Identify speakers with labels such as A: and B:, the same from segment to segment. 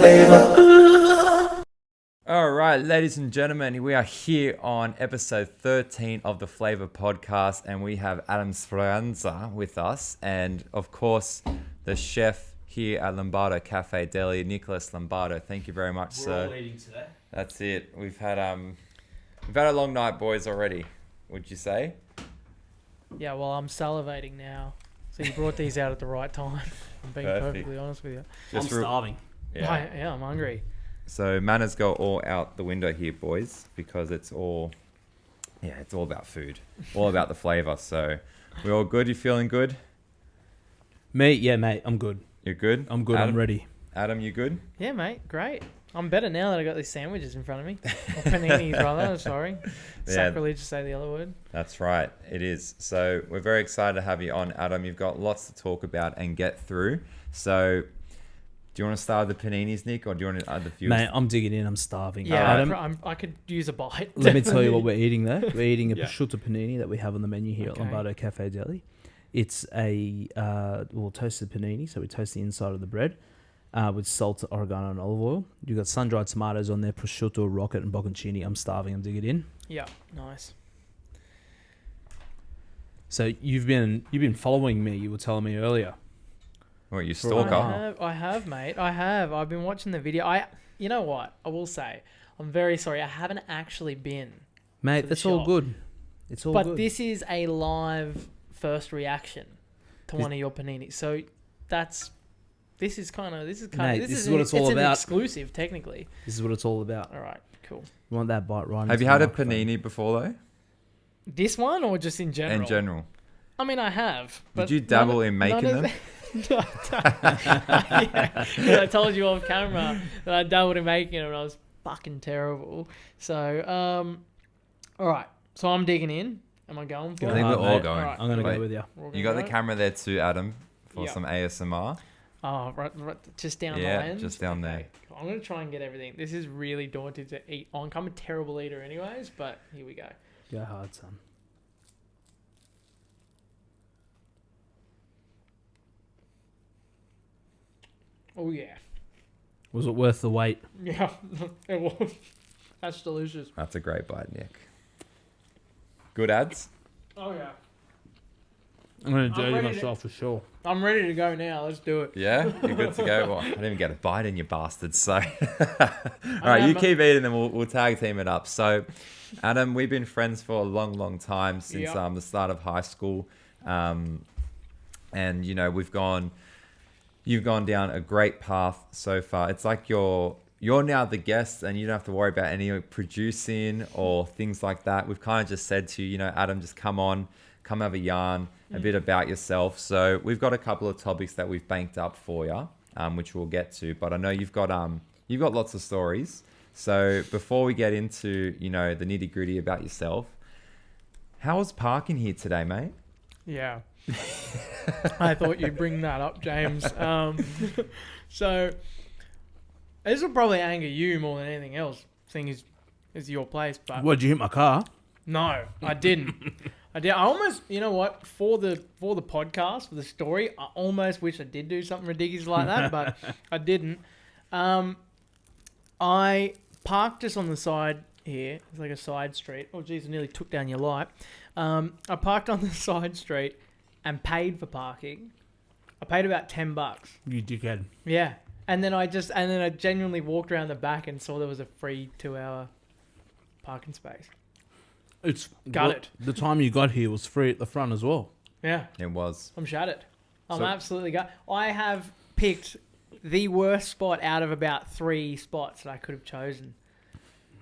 A: Flaeva.
B: All right, ladies and gentlemen, we are here on episode 13 of the Flaeva podcast, and we have Adam Speranza with us, and of course, the chef here at Lombardo Cafe Deli, Nicholas Lombardo. Thank you very much, sir.
C: We're all eating today.
B: That's it. We've had a long night, boys, already. Would you say?
D: Yeah, well, I'm salivating now. So you brought these out at the right time. I'm being perfectly honest with you.
C: I'm starving.
B: Yeah.
D: I'm hungry.
B: So manners go all out the window here, boys, because it's all about food, all about the flavor. So we're all good. You feeling good?
C: Me? Yeah, mate. I'm good.
B: You're good?
C: I'm good.
B: Adam?
C: I'm ready.
B: Adam, you good?
D: Yeah, mate. Great. I'm better now that I got these sandwiches in front of me. Or paninis, rather. Sorry.
B: Yeah.
D: Sacrilege to say the other word.
B: That's right. It is. So we're very excited to have you on, Adam. You've got lots to talk about and get through. So do you want to start with the paninis, Nick, or do you want to add the few?
C: Mate, I'm digging in. I'm starving.
D: Yeah,
C: Adam,
D: I could use a bite.
C: let me tell you what we're eating though. We're eating a
D: Yeah.
C: prosciutto panini that we have on the menu here at Lombardo Cafe Deli. It's a toasted panini, so we toast the inside of the bread with salt, oregano, and olive oil. You've got sun-dried tomatoes on there, prosciutto, rocket, and bocconcini. I'm starving. I'm digging in.
D: Yeah, nice.
C: So you've been following me. You were telling me earlier.
B: What, you stalker?
D: I have, mate. I have. I've been watching the video. You know what? I will say, I'm very sorry. I haven't actually been.
C: Mate, that's all good. It's all good.
D: But this is a live first reaction to one of your paninis. So this is what it's all about. An exclusive, technically.
C: This is what it's all about.
D: All right, cool.
C: You want that bite right?
B: Have you had a panini before, though?
D: This one or just in general?
B: In general.
D: I mean, I have. But
B: did you dabble in making them?
D: Yeah, I told you off camera that I dabbled in making them and I was fucking terrible. So, all right. So I'm digging in. Am I going for it?
B: I think we're all going.
C: Right. I'm going to go with you.
B: You got the camera there too, Adam, for some ASMR.
D: Oh, right, just down the
B: Yeah,
D: lens?
B: just down there.
D: Cool. I'm going to try and get everything. This is really daunting to eat on. I'm a terrible eater anyways, but here we go.
C: Go hard, son.
D: Oh, yeah.
C: Was it worth the wait?
D: Yeah, it was. That's delicious.
B: That's a great bite, Nick. Good ads?
D: Oh, yeah.
C: I'm going to dirty
D: ready
C: myself for sure.
D: I'm ready to go now. Let's do it.
B: Yeah? You're good to go? Well, I didn't even get a bite in, you bastards. So, all right, you keep eating them. We'll tag team it up. So, Adam, we've been friends for a long, long time since the start of high school. And, you know, you've gone down a great path so far. It's like you're now the guest and you don't have to worry about any producing or things like that. We've kind of just said to you, you know, Adam, just come have a yarn, a bit about yourself. So we've got a couple of topics that we've banked up for you, which we'll get to. But I know you've got lots of stories. So before we get into, you know, the nitty gritty about yourself, how was parking here today, mate?
D: Yeah. I thought you'd bring that up, James. So this will probably anger you more than anything else, seeing is your place. But
C: What, did you hit my car?
D: no, I didn't. I almost, you know what, for the podcast, for the story, I almost wish I did do something ridiculous like that, but I didn't. I parked just on the side here. It's like a side street. Oh, geez, I nearly took down your light. I parked on the side street and paid for parking. I paid about $10.
C: You dickhead.
D: Yeah. And then I genuinely walked around the back and saw there was a free 2-hour parking space. Got it.
C: The time you got here was free at the front as well.
D: Yeah.
B: It was.
D: I'm shattered. I'm absolutely I have picked the worst spot out of about 3 spots that I could have chosen.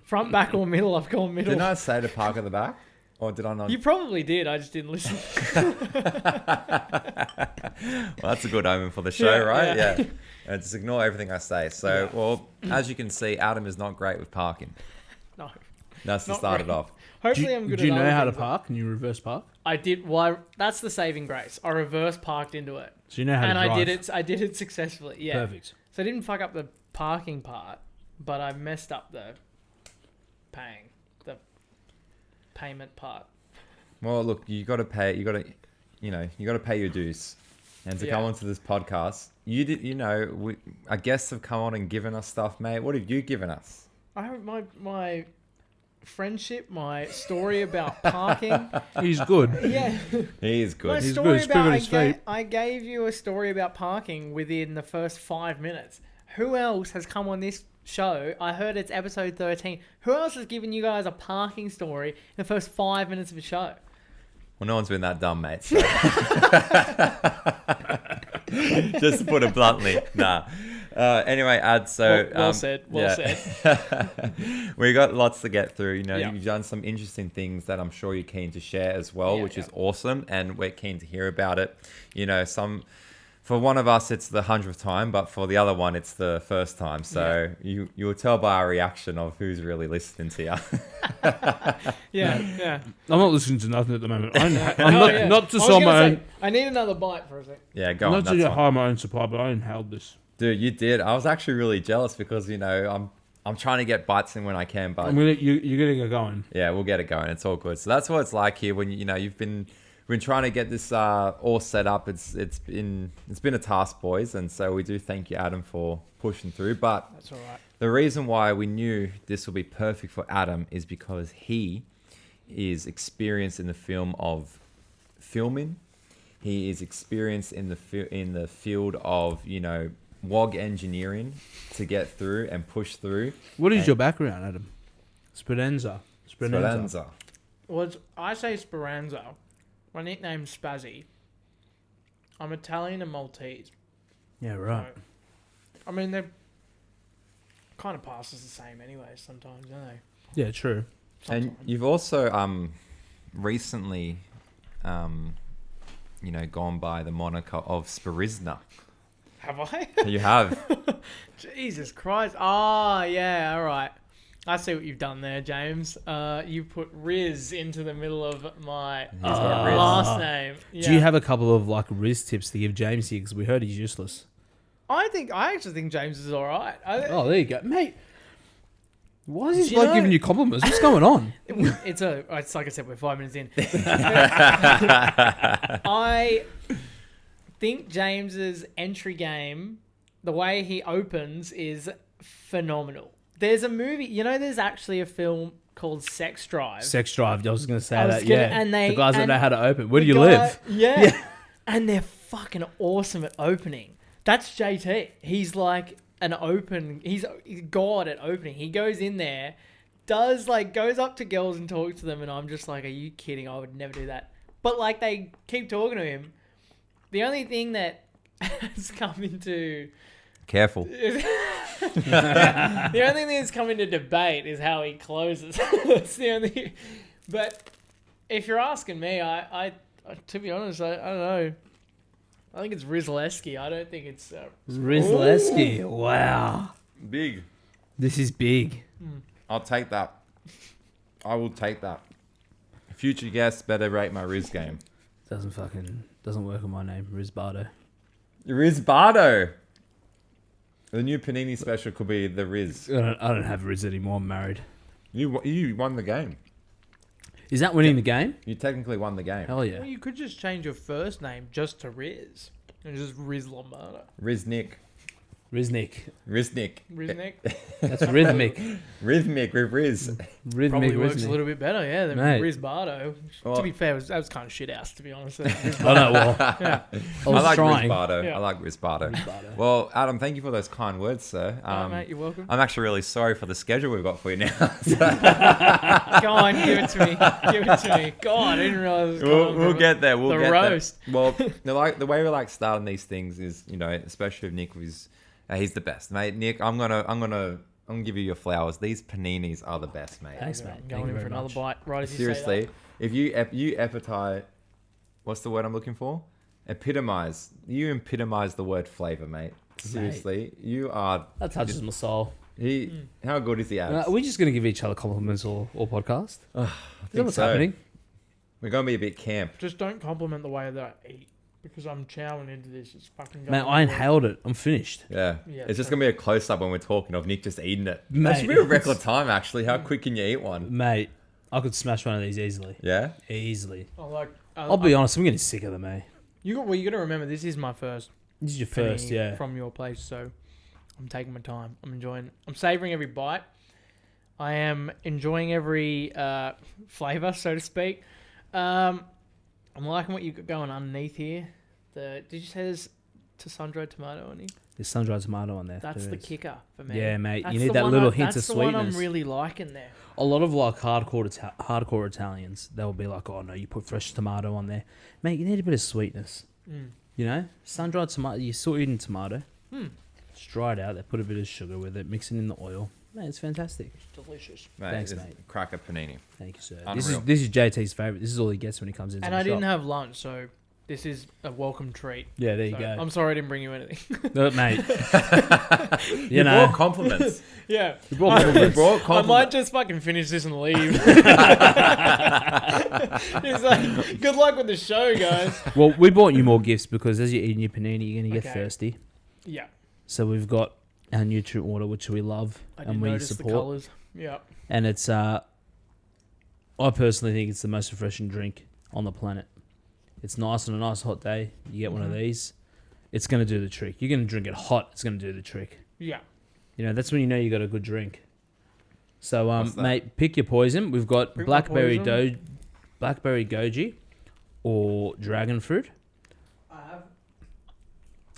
D: Front, back, or middle. I've gone middle.
B: Didn't I say to park at the back? Or did I not?
D: You probably did. I just didn't listen.
B: Well, that's a good omen for the show, right? Yeah. And just ignore everything I say. So, well, as you can see, Adam is not great with parking.
D: No.
B: That's to
D: Not
B: start it
D: great.
B: off.
D: Hopefully I'm good
C: Do you
D: at
C: know
D: other
C: how to
D: things.
C: park? Can you reverse park?
D: I did. Well, that's the saving grace. I reverse parked into it.
C: So you know how to drive.
D: And I did it successfully. Yeah.
C: Perfect.
D: So I didn't fuck up the parking part, but I messed up the payment part.
B: Well, look, you got to pay. You got to pay your dues. and to come onto this podcast. You did, our guests have come on and given us stuff, mate. What have you given us?
D: My friendship, my story about parking.
C: He's good.
D: Yeah.
B: He is good.
C: He's
D: Story
C: good. Speak on
D: about
C: his feet.
D: I gave you a story about parking within the first 5 minutes. Who else has come on this show? I heard it's episode 13. Who else has given you guys a parking story in the first 5 minutes of a show?
B: Well, no one's been that dumb, mate. So. Just to put it bluntly, nah. Anyway, Ad, so...
D: Well said.
B: We got lots to get through.
D: Yeah.
B: You've done some interesting things that I'm sure you're keen to share as well, which is awesome. And we're keen to hear about it. For one of us, it's the 100th time, but for the other one, it's the first time. So you'll tell by our reaction of who's really listening to you.
D: Yeah.
C: I'm not listening to nothing at the moment. I'm
D: Yeah.
C: not to
D: I was
C: sell
D: gonna
C: my
D: say,
C: own.
D: I need another bite for a sec.
B: Yeah, go on.
C: Not
B: That's
C: to
B: fine.
C: hire my own supply, but I inhaled this.
B: Dude, you did. I was actually really jealous because, I'm trying to get bites in when I can, but
C: You're gonna get going.
B: yeah, we'll get it going. It's all good. So that's what it's like here when you've been trying to get this all set up. It's been a task, boys, and so we do thank you, Adam, for pushing through. But
D: That's all right.
B: the reason why we knew this would be perfect for Adam is because he is experienced in the film of filming. He is experienced in the field of WOG engineering to get through and push through.
C: What is your background, Adam? Speranza.
D: I say Speranza. My nickname's Spazzy. I'm Italian and Maltese.
C: Yeah, right.
D: So, I mean, they're kind of passes the same anyway sometimes, don't they?
C: Yeah, true.
B: And
D: Sometimes.
B: you've also recently gone by the moniker of Sperizna.
D: Have I?
B: You have.
D: Jesus Christ. Oh, yeah, all right. I see what you've done there, James. You put Riz into the middle of my
B: got Riz.
D: last name. Yeah.
C: Do you have a couple of Riz tips to give James here? Because we heard he's useless.
D: I actually think James is all right.
C: Oh, there you go, mate. Why is this
D: You
C: bloke
D: know-
C: giving you compliments? What's going on?
D: It's like I said, we're 5 minutes in. I think James's entry game, the way he opens, is phenomenal. There's a movie, there's actually a film called Sex Drive.
C: Sex Drive. I was going to say
D: I was
C: that.
D: gonna-
C: Yeah.
D: and
C: the guys that
D: and
C: know how to open. Where do
D: the
C: you
D: guy-
C: live?
D: Yeah. And they're fucking awesome at opening. That's JT. He's like he's God at opening. He goes in there, goes up to girls and talks to them, and I'm just like, are you kidding? I would never do that. But they keep talking to him. The only thing that has come into
B: Careful.
D: the only thing that's come into debate is how he closes. That's the only. But if you're asking me, I to be honest, I don't know. I think it's Rizleski. I don't think it's.
C: Rizleski. Wow.
B: Big.
C: This is big.
B: I'll take that. I will take that. Future guests better rate my Riz game.
C: Doesn't work on my name. Rizbardo.
B: Rizbardo. The new Panini special could be the Riz.
C: I don't have Riz anymore. I'm married.
B: You won the game.
C: Is that winning the game?
B: You technically won the game.
C: Hell yeah.
D: Well, you could just change your first name just to Riz. And just Riz Lombardo.
B: Riznick.
C: Riznick.
B: Riznick.
D: Riznick.
C: That's rhythmic.
B: Rhythmic with Riz.
C: Rhythmic.
D: Probably works
C: Riznick.
D: a little bit better, yeah, than
C: Mate.
D: Riz Bardo.
B: Well-
D: To be fair, that was kind of shit house, to be honest.
C: I know. Well,
D: Yeah.
C: I was
B: like
C: trying.
B: Rizbardo.
D: Yeah.
B: I like Rizbardo.
C: Rizbardo.
B: Well, Adam, thank you for those kind words, sir.
D: Mate, you're welcome.
B: I'm actually really sorry for the schedule we've got for you now.
D: Go on, give it to me. Give it to me. God, I didn't realize it was going
B: we'll
D: on.
B: get there. We'll
D: The
B: get
D: roast.
B: there. Well, the way we like starting these things is, especially if Nick was, he's the best, mate. Nick, I'm gonna give you your flowers. These paninis are the best, mate.
C: Thanks,
D: I'm
C: mate.
D: going
C: Thank you
D: in for
C: very
D: another
C: much.
D: bite right as you
B: Seriously,
D: say
B: if you epitomize, what's the word I'm looking for? Epitomize. You epitomize the word flavor, mate. Seriously, you are.
C: That touches my soul.
B: How good is the abs?
C: Are we just going to give each other compliments all podcast?
B: I
C: Is that
B: think
C: what's
B: so.
C: happening?
B: We're gonna be a bit camp.
D: that. Just don't compliment the way that I eat. Because I'm chowing into this. It's fucking going
C: Man, I inhaled it. I'm finished.
B: Yeah.
D: Yeah,
B: It's just
D: so-
B: gonna be a close up when we're talking of Nick just eating it. That
C: Mate,
B: should be a record time, actually. How quick can you eat one?
C: Mate, I could smash one of these easily.
B: Yeah.
C: Easily.
D: I like.
C: I'll be honest, I'm getting sick of them, eh?
D: You got to remember, this is my first.
C: This is your first,
D: panini
C: yeah.
D: from your place, so I'm taking my time. I'm enjoying. I'm savoring every bite. I am enjoying every flavor, so to speak. I'm liking what you got going underneath here. Did you say there's sun-dried tomato on here?
C: There's sun-dried tomato on there.
D: That's the kicker for me.
C: Yeah, mate.
D: That's
C: you need
D: the
C: that
D: one
C: little hint of
D: That's the
C: sweetness.
D: one I'm really liking there.
C: A lot of like hardcore Italians, they'll be like, "Oh no, you put fresh tomato on there, mate. You need a bit of sweetness. You know, sun-dried tomato. You salt-eaten tomato. It's dried out. They put a bit of sugar with it, mix it in the oil. Man, it's fantastic.
D: It's delicious.
B: Mate,
C: Thanks,
B: it's
C: mate.
B: Cracker panini.
C: Thank you, sir.
B: Unreal.
C: This is JT's favorite. This is all he gets when he comes into
D: And
C: the
D: I didn't
C: shop.
D: have lunch, so this is a welcome treat.
C: Yeah, there you
D: So,
C: go.
D: I'm sorry I didn't bring you anything.
C: Look, mate.
B: You
C: know,
B: brought compliments.
D: Yeah.
C: you brought compliments.
B: You brought
D: I
B: compliments.
D: might just fucking finish this and leave. He's like, good luck with the show, guys.
C: Well, we bought you more gifts because as you're eating your panini, you're gonna get
D: Okay.
C: thirsty.
D: Yeah.
C: So we've got our nutrient water, which we love
D: I did
C: and we
D: notice the
C: support.
D: colours. Yeah.
C: And it's I personally think it's the most refreshing drink on the planet. It's nice on a nice hot day. You get one of these, it's going to do the trick. You're going to drink it hot, it's going to do the trick.
D: Yeah.
C: You know, that's when you know you got a good drink. So,
B: What's that?
C: mate, pick your poison. We've got
D: Pick my
C: blackberry
D: poison.
C: blackberry goji or dragon fruit.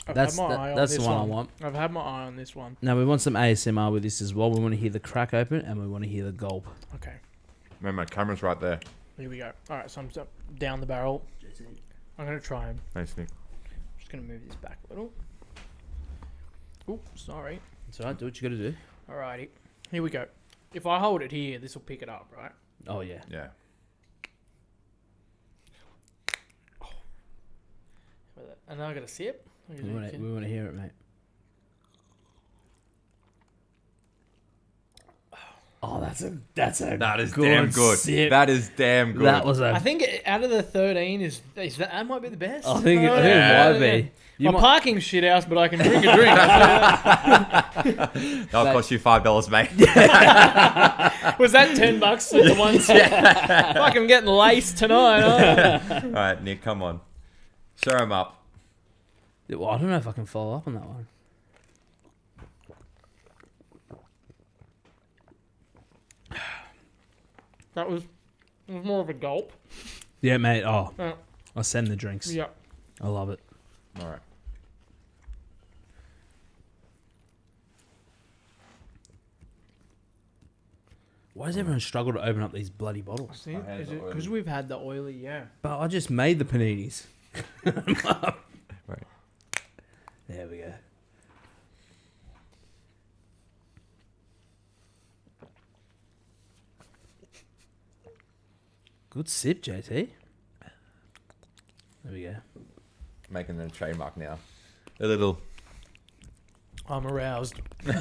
D: That's
C: That's the one I want.
D: I've had my eye on this one.
C: Now we want some ASMR with this as well. We want to hear the crack open and we want to hear the gulp.
D: Okay.
B: Man, my camera's right there.
D: Here we go. All right, so I'm down the barrel. I'm going to try him.
B: Thanks, Nick.
D: I'm just going to move this back a little. Oh, sorry.
C: It's alright. Do what you got to do.
D: Alrighty. Here we go. If I hold it here, this will pick it up, right?
C: Oh yeah.
B: Yeah.
D: And then I got a sip.
C: We want to hear it, mate. Oh, that's a
B: That is
C: good
B: damn good.
C: sip.
B: That is damn good.
C: That was
D: I
C: a.
D: think out of the 13 that might be the best.
C: I think it
B: Yeah.
C: might be. You
D: My
C: might,
D: parking shit house, but I can drink a drink.
B: That'll cost you $5, mate.
D: Was that $10 for the one sip? Fuck, I'm getting laced tonight. Huh?
B: All right, Nick, come on. Show him up.
C: well, I don't know if I can follow up on that one.
D: That was more of a gulp.
C: Yeah, mate. Oh,
D: Yeah.
C: I'll send the drinks.
D: Yeah.
C: I love it.
B: All right.
C: Why does everyone struggle to open up these bloody bottles?
D: See,
B: My hands
D: is
B: are
D: it because
B: oily.
D: we've had the oily? Yeah.
C: But I just made the paninis.
B: Right.
C: There we go. Good sip, JT. There we go.
B: Making it a trademark now. A little.
D: I'm aroused.
B: Hey,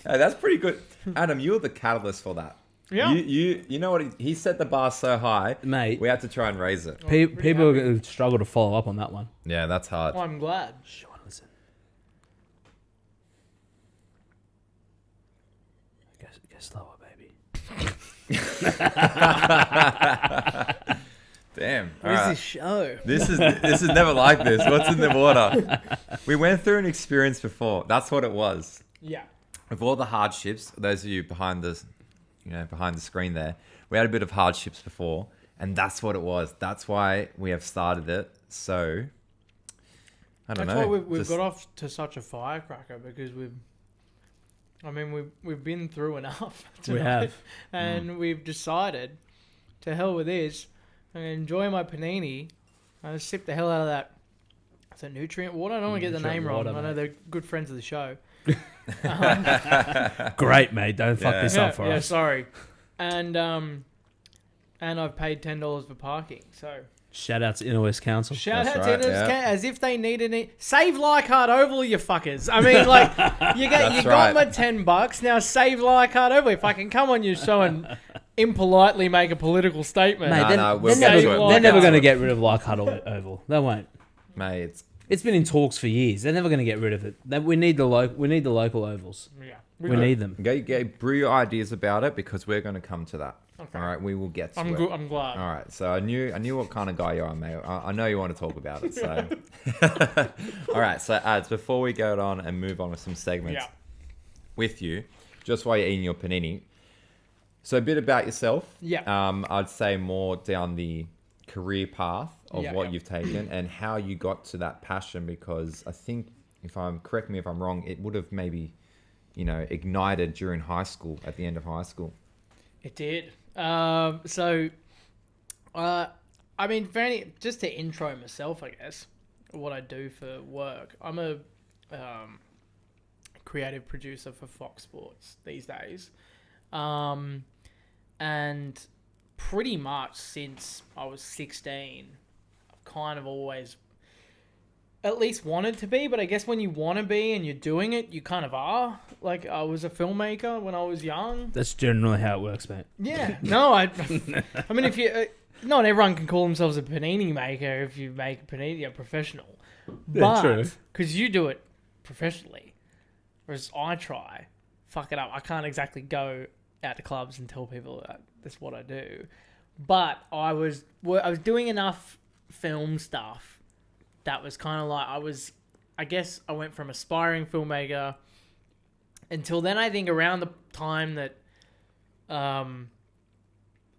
B: that's pretty good. Adam, you were the catalyst for that.
D: Yeah.
B: You know what? He set the bar so high,
C: Mate,
B: we had to try and raise it.
D: pretty
C: people
D: happy.
C: are going to struggle to follow up on that one.
B: Yeah, that's hard.
D: Well, I'm glad.
C: Sure, listen. Go slower, baby.
B: Damn.
D: What is this show?
B: This is never like this. What's in the water? We went through an experience before. That's what it was.
D: Yeah.
B: With all the hardships, those of you behind the screen there, we had a bit of hardships before, and that's what it was. That's why we have started it. So, I don't
D: That's
B: know.
D: why we've
B: Just-
D: got off to such a firecracker because we've been through enough tonight.
C: We have.
D: And we've decided to hell with this. I'm going to enjoy my panini. I'm going to sip the hell out of that. Is it nutrient water? I don't want to get the
C: Nutrient
D: name wrong.
C: water,
D: I know
C: mate.
D: they're good friends of the show.
C: Great, mate. Don't fuck
B: Yeah.
C: this up for
D: yeah,
C: us.
D: sorry. And I've paid $10 for parking. So
C: Shout out to Inner West Council.
D: shout
B: That's
D: out
B: right,
D: to
B: yeah.
D: as if they needed it. Save Leichhardt Oval, you fuckers. I mean, like you
B: That's
D: got
B: right.
D: my $10. Now save Leichhardt Oval. If I can come on your show and impolitely make a political statement.
C: Mate,
B: No, we'll
C: they're
B: get
C: never,
B: to it.
C: they're never
D: We'll
C: going to
D: get
C: get rid of Leichhardt Oval. They won't.
B: Mate,
C: It's been in talks for years. They're never going to get rid of it. We need the local ovals.
D: Yeah,
C: We need them.
B: brew your ideas about it because we're going to come to that.
D: Okay.
B: All right, we will get to
D: I'm
B: it.
D: good. I'm glad.
B: All right, so I knew what kind of guy you are, mate. I know you want to talk about it. So, all right. So, ads before we go on and move on with some segments with you, just while you're eating your panini. So, a bit about yourself.
D: Yeah.
B: I'd say more down the career path of what you've taken and how you got to that passion. Because I think, correct me if I'm wrong, it would have maybe, ignited during high school, at the end of high school.
D: It did. Just to intro myself, I guess, what I do for work. I'm a creative producer for Fox Sports these days. And pretty much since I was 16, I've kind of always at least wanted to be, but I guess when you want to be and you're doing it, you kind of are. Like, I was a filmmaker when I was young.
C: That's generally how it works, mate.
D: Yeah. No, I mean, if you... not everyone can call themselves a panini maker if you make a panini, you're professional. But,
C: true.
D: because you do it professionally, whereas I fuck it up. I can't exactly go out to clubs and tell people that that's what I do. But I was doing enough film stuff that was kind of like, I guess I went from aspiring filmmaker until then. I think around the time that I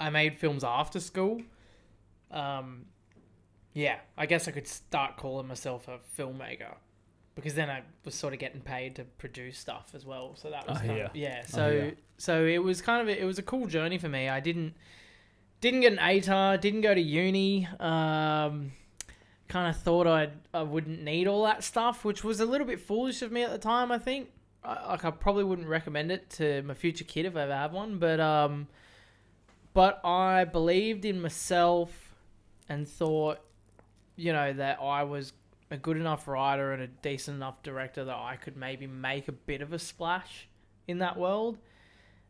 D: made films after school, I guess I could start calling myself a filmmaker, because then I was sort of getting paid to produce stuff as well. So that was So it was it was a cool journey for me. I didn't get an ATAR, didn't go to uni. Kind of thought I wouldn't need all that stuff, which was a little bit foolish of me at the time, I think. I probably wouldn't recommend it to my future kid if I ever have one. But I believed in myself and thought, that I was a good enough writer and a decent enough director that I could maybe make a bit of a splash in that world.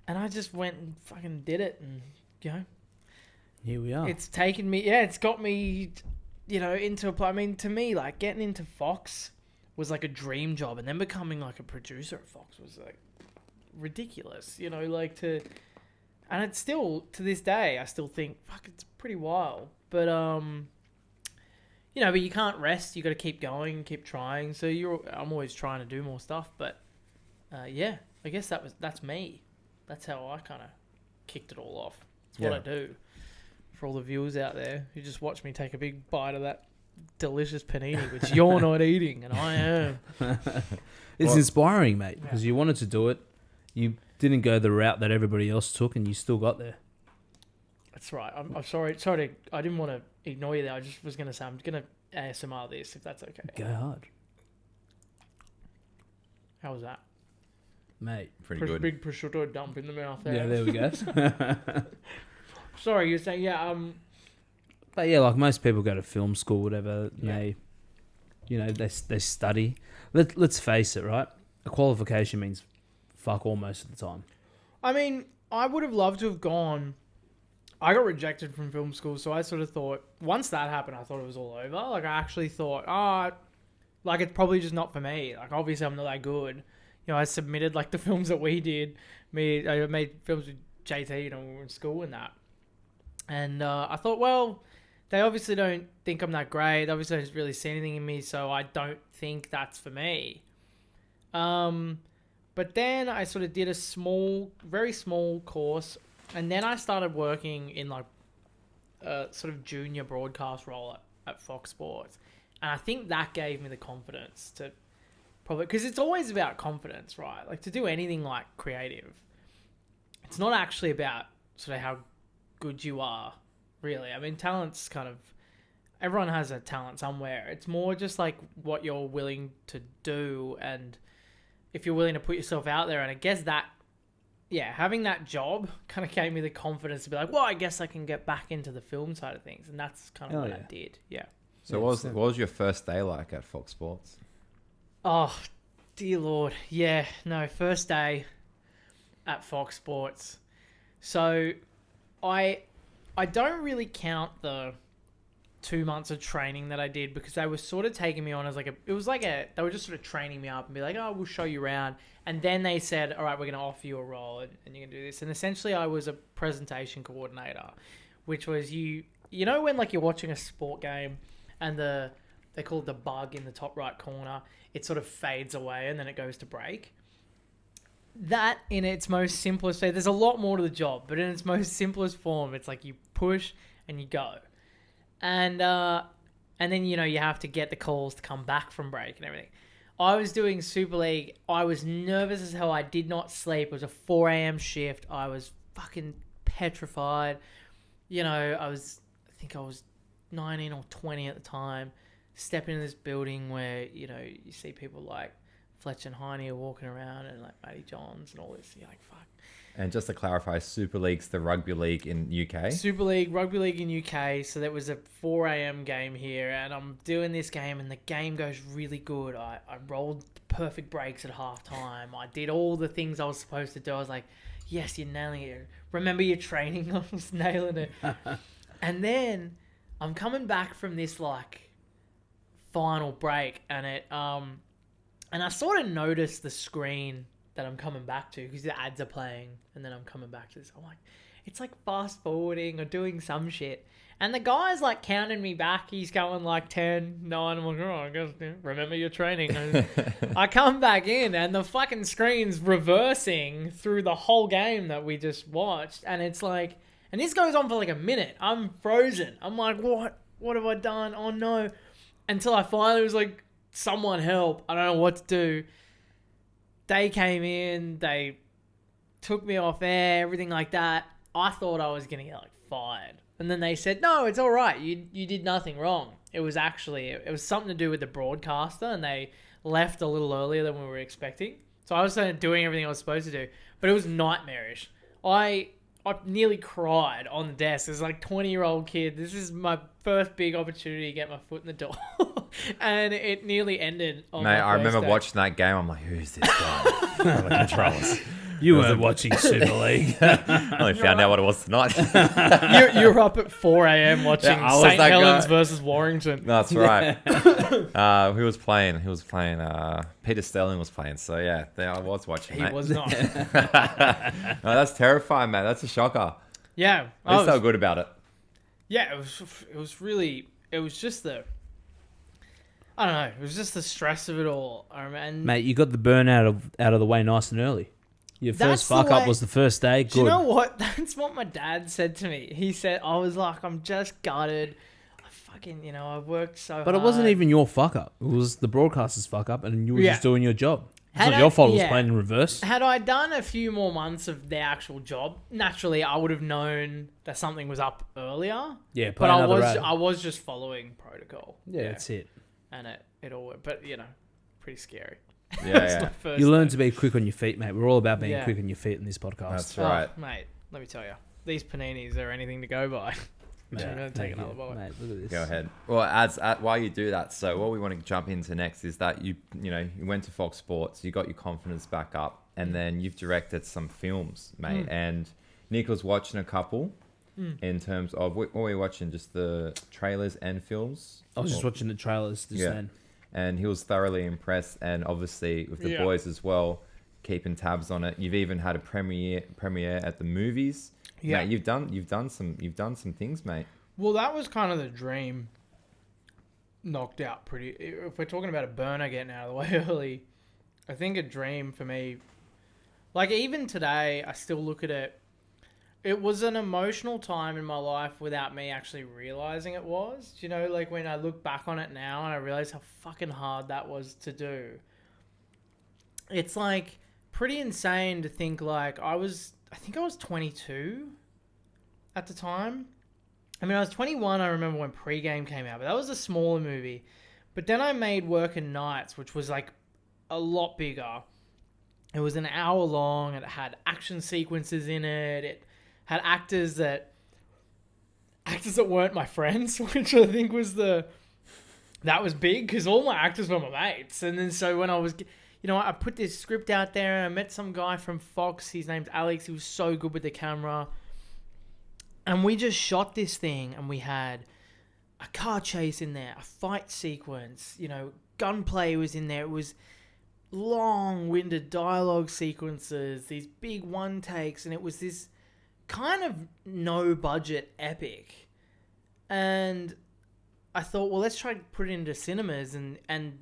D: And I just went and fucking did it. And,
C: here we are.
D: It's taken me, it's got me... into a... I mean, to me, like, getting into Fox was like a dream job, and then becoming like a producer at Fox was like ridiculous, and it's still, to this day, I still think, fuck, it's pretty wild. But, but you can't rest. You got to keep going, keep trying. So I'm always trying to do more stuff, but, I guess that's me. That's how I kind of kicked it all off. It's what I do. For all the viewers out there who just watch me take a big bite of that delicious panini, which you're not eating, and I am.
C: It's inspiring, mate, because you wanted to do it. You didn't go the route that everybody else took, and you still got there.
D: That's right. I'm sorry. I didn't want to ignore you there. I just was going to say, I'm going to ASMR this, if that's okay.
C: Go hard.
D: How was that?
C: Mate.
B: Pretty good.
D: Big prosciutto dump in the mouth there.
C: Yeah, there we go.
D: Sorry, you're saying,
C: But yeah, like most people go to film school, whatever. They study. Let's face it, right? A qualification means fuck all most of the time.
D: I mean, I would have loved to have gone. I got rejected from film school, so I sort of thought, once that happened, I thought it was all over. Like, I actually thought, it's probably just not for me. Like, obviously I'm not that good. I submitted like the films that we did. I made films with JT, when we were in school and that. And I thought, well, they obviously don't think I'm that great. They obviously don't really see anything in me, so I don't think that's for me. But then I sort of did a very small course, and then I started working in like a sort of junior broadcast role at Fox Sports. And I think that gave me the confidence to probably... Because it's always about confidence, right? Like, to do anything like creative, it's not actually about sort of how good you are, really. I mean, talent's kind of... Everyone has a talent somewhere. It's more just like what you're willing to do, and if you're willing to put yourself out there. And I guess that, having that job kind of gave me the confidence to be like, well, I guess I can get back into the film side of things. And that's kind of what I did. Yeah.
B: So what was your first day like at Fox Sports?
D: Oh, dear Lord. Yeah, no, first day at Fox Sports. So I don't really count the 2 months of training that I did, because they were sort of taking me on as they were just sort of training me up and be like, oh, we'll show you around. And then they said, all right, we're going to offer you a role and you can do this. And essentially I was a presentation coordinator, which was you know, when like you're watching a sport game and they call it the bug in the top right corner, it sort of fades away and then it goes to break. That in its most simplest way, there's a lot more to the job, but in its most simplest form, it's like you push and you go. And then, you know, you have to get the calls to come back from break and everything. I was doing Super League. I was nervous as hell. I did not sleep. It was a 4 a.m. shift. I was fucking petrified. You know, I think I was 19 or 20 at the time. Step into this building where, you know, you see people like Fletcher and Heine are walking around and like Matty Johns and all this. You're like, fuck.
B: And just to clarify, Super League's the rugby league in UK.
D: Super League, rugby league in UK. So there was a 4 a.m. game here, and I'm doing this game, and the game goes really good. I rolled perfect breaks at halftime. I did all the things I was supposed to do. I was like, yes, you're nailing it. Remember your training? I was nailing it. And then I'm coming back from this like final break, and and I sort of noticed the screen that I'm coming back to, because the ads are playing, and then I'm coming back to this. I'm like, it's like fast forwarding or doing some shit. And the guy's like counting me back. He's going like 10, 9. I'm like, oh, I guess, remember your training. I come back in and the fucking screen's reversing through the whole game that we just watched. And it's like, and this goes on for like a minute. I'm frozen. I'm like, what have I done? Oh no. Until I finally was like, someone help. I don't know what to do. They came in, they took me off air, everything like that. I thought I was going to get like fired. And then they said, no, it's all right. You did nothing wrong. It was something to do with the broadcaster, and they left a little earlier than we were expecting. So I was doing everything I was supposed to do, but it was nightmarish. I nearly cried on the desk. There's like 20-year-old kid. This is my first big opportunity to get my foot in the door. And it nearly ended on
B: Mate, I remember
D: day.
B: watching that game. I'm like, who's this guy? The controllers.
C: You weren't watching Super League.
B: I only found out what it was tonight.
D: You were up at 4 a.m. watching St. Helens versus Warrington.
B: That's right. Who was playing? Peter Sterling was playing. So yeah, I was watching.
D: He was not.
B: No, that's terrifying, man. That's a shocker.
D: Yeah,
B: At least they were good about it.
D: Yeah, it was just the, I don't know, it was just the stress of it all. And
C: Mate, you got the burn out of the way nice and early. Your first fuck up was the first day. Good.
D: Do you know what? That's what my dad said to me. He said, I was like, I'm just gutted. I worked so hard.
C: But it wasn't even your fuck up. It was the broadcaster's fuck up, and you were just doing your job. It's not your fault it was playing in reverse.
D: Had I done a few more months of the actual job, naturally I would have known that something was up earlier.
C: Yeah,
D: but I was just following protocol.
C: Yeah, that's it.
D: And it all worked. But, pretty scary.
B: Yeah.
C: You learn to be quick on your feet, mate. We're all about being quick on your feet in this podcast.
B: That's right.
D: Mate, let me tell you. These paninis are anything to go by.
C: Mate,
D: I'm going to take another bite.
C: Mate, look at this.
B: Go ahead. Well, while you do that, so what we want to jump into next is that you went to Fox Sports, you got your confidence back up, and then you've directed some films, mate. And Nick was watching a couple in terms of, what were you watching? Just the trailers and films?
C: I was just watching the trailers just then.
B: And he was thoroughly impressed, and obviously with the boys as well, keeping tabs on it. You've even had a premiere at the movies. Yeah, mate, you've done some things, mate.
D: Well, that was kind of the dream knocked out pretty. If we're talking about a burner getting out of the way early, I think a dream for me, like even today, I still look at it. It was an emotional time in my life without me actually realizing it was. Like when I look back on it now and I realize how fucking hard that was to do. It's like pretty insane to think like I think I was 22 at the time. I mean, I was 21, I remember when Pre-Game came out, but that was a smaller movie. But then I made Working Nights, which was like a lot bigger. It was an hour long, and it had action sequences in it. It had actors that weren't my friends, which I think was that was big, because all my actors were my mates. And then so when I was... I put this script out there and I met some guy from Fox. His name's Alex. He was so good with the camera. And we just shot this thing, and we had a car chase in there, a fight sequence, you know, gunplay was in there. It was long-winded dialogue sequences, these big one takes, and it was this kind of no-budget epic. And I thought, well, let's try to put it into cinemas, and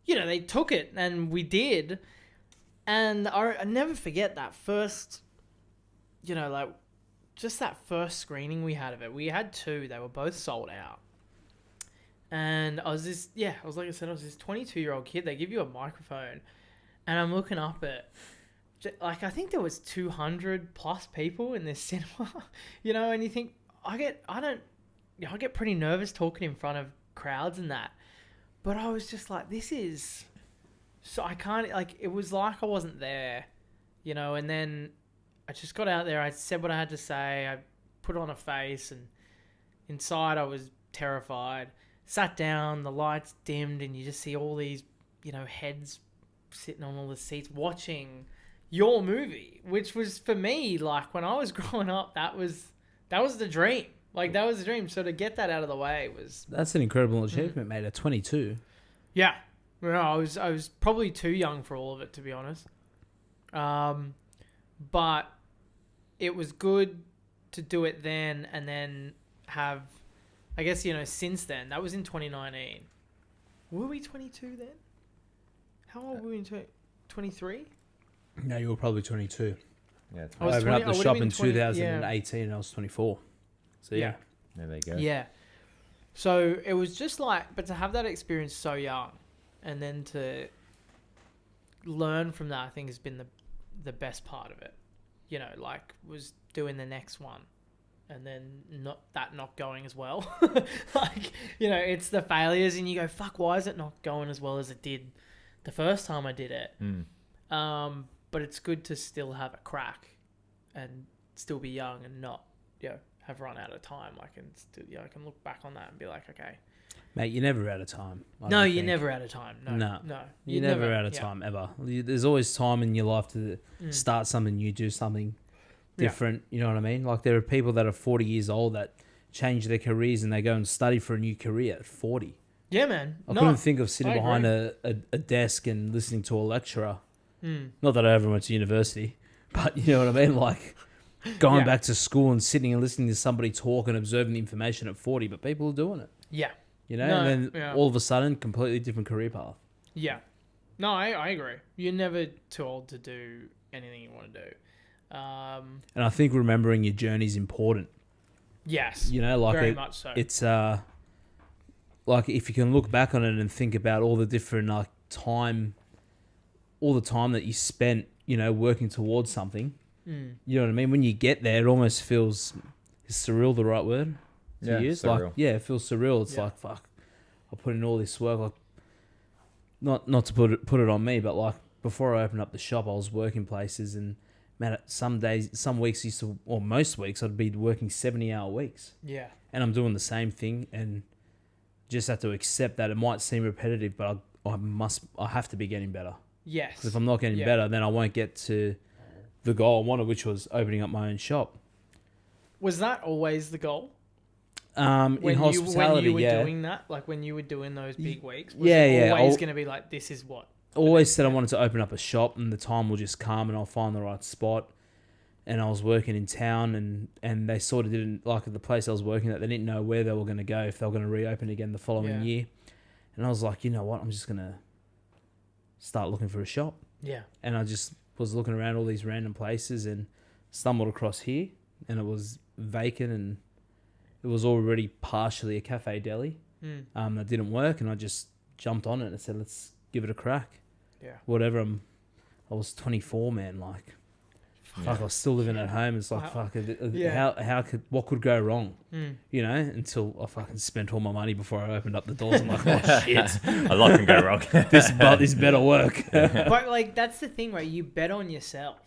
D: you know, they took it, and we did. And I never forget that first, you know, like, just that first screening we had of it. We had 2. They were both sold out. And I was like I said, I was this 22-year-old kid. They give you a microphone, and I'm looking up at, like, I think there was 200 plus people in this cinema, you know, and you think, I get pretty nervous talking in front of crowds and that. But I was just like, this is, so I can't, like, it was like I wasn't there, you know, and then I just got out there. I said what I had to say. I put on a face, and inside I was terrified. Sat down, the lights dimmed, and you just see all these, you know, heads sitting on all the seats watching your movie, which was, for me, like, when I was growing up, that was the dream. Like, that was the dream. So to get that out of the way was...
C: That's an incredible achievement, mate, at 22.
D: Yeah. No, I was probably too young for all of it, to be honest. But it was good to do it then, and then have... I guess, you know, since then, that was in 2019. Were we 22 then? How old were we in 23?
C: No, you were probably 22.
B: Yeah,
C: I opened up the shop in 2018 and I was 24. So, yeah.
B: There they go.
D: Yeah. So, it was just like, but to have that experience so young, and then to learn from that, I think has been the best part of it. You know, like, was doing the next one. And then not going as well. Like, you know, it's the failures, and you go, fuck, why is it not going as well as it did the first time I did it? But it's good to still have a crack and still be young and not, you know, have run out of time. I can still, you know, I can look back on that and be like, okay.
C: Mate, you're never out of time.
D: No, you're never out of time. No.
C: You're never out of time, ever. There's always time in your life to start something new, do something different, you know what I mean? Like, there are people that are 40 years old that change their careers and they go and study for a new career at 40.
D: Yeah, man.
C: I couldn't think of sitting behind a desk and listening to a lecturer. Not that I ever went to university, but you know what I mean? Like, going back to school and sitting and listening to somebody talk and observing the information at 40, but people are doing it.
D: Yeah.
C: You know, and then all of a sudden, completely different career path.
D: Yeah. No, I agree. You're never too old to do anything you want to do.
C: And I think remembering your journey is important.
D: Yes.
C: You know, like
D: very much so.
C: It's like, if you can look back on it and think about all the different all the time that you spent, you know, working towards something. You know what I mean? When you get there, it almost feels, is surreal the right word to use?
B: Surreal.
C: Like, it feels surreal. It's like, fuck, I put in all this work. Like, not to put it on me, but like, before I opened up the shop, I was working places, and man, some days, some weeks or most weeks, I'd be working 70-hour weeks. Yeah. And I'm doing the same thing, and just have to accept that it might seem repetitive, but I have to be getting better. Yes. Because if I'm not getting better, then I won't get to the goal I wanted, which was opening up my own shop.
D: Was that always the goal?
C: In hospitality,
D: when you were doing that, like when you were doing those big weeks, was it always going to be like, this is what?
C: Always said I wanted to open up a shop, and the time will just come and I'll find the right spot. And I was working in town, and they sort of didn't, like the place I was working at, they didn't know where they were going to go, if they were going to reopen again the following year. And I was like, you know what, I'm just going to start looking for a shop. Yeah. And I just was looking around all these random places and stumbled across here, and it was vacant, and it was already partially a cafe deli. That didn't work, and I just jumped on it and said, let's give it a crack. Yeah. Whatever. I was 24, man. Like, fuck, I was still living at home. It's like, fuck, what could go wrong? You know, until I fucking spent all my money before I opened up the doors. I'm like, oh shit,
B: a lot can go wrong.
C: this better work.
D: But like, that's the thing, right? You bet on yourself.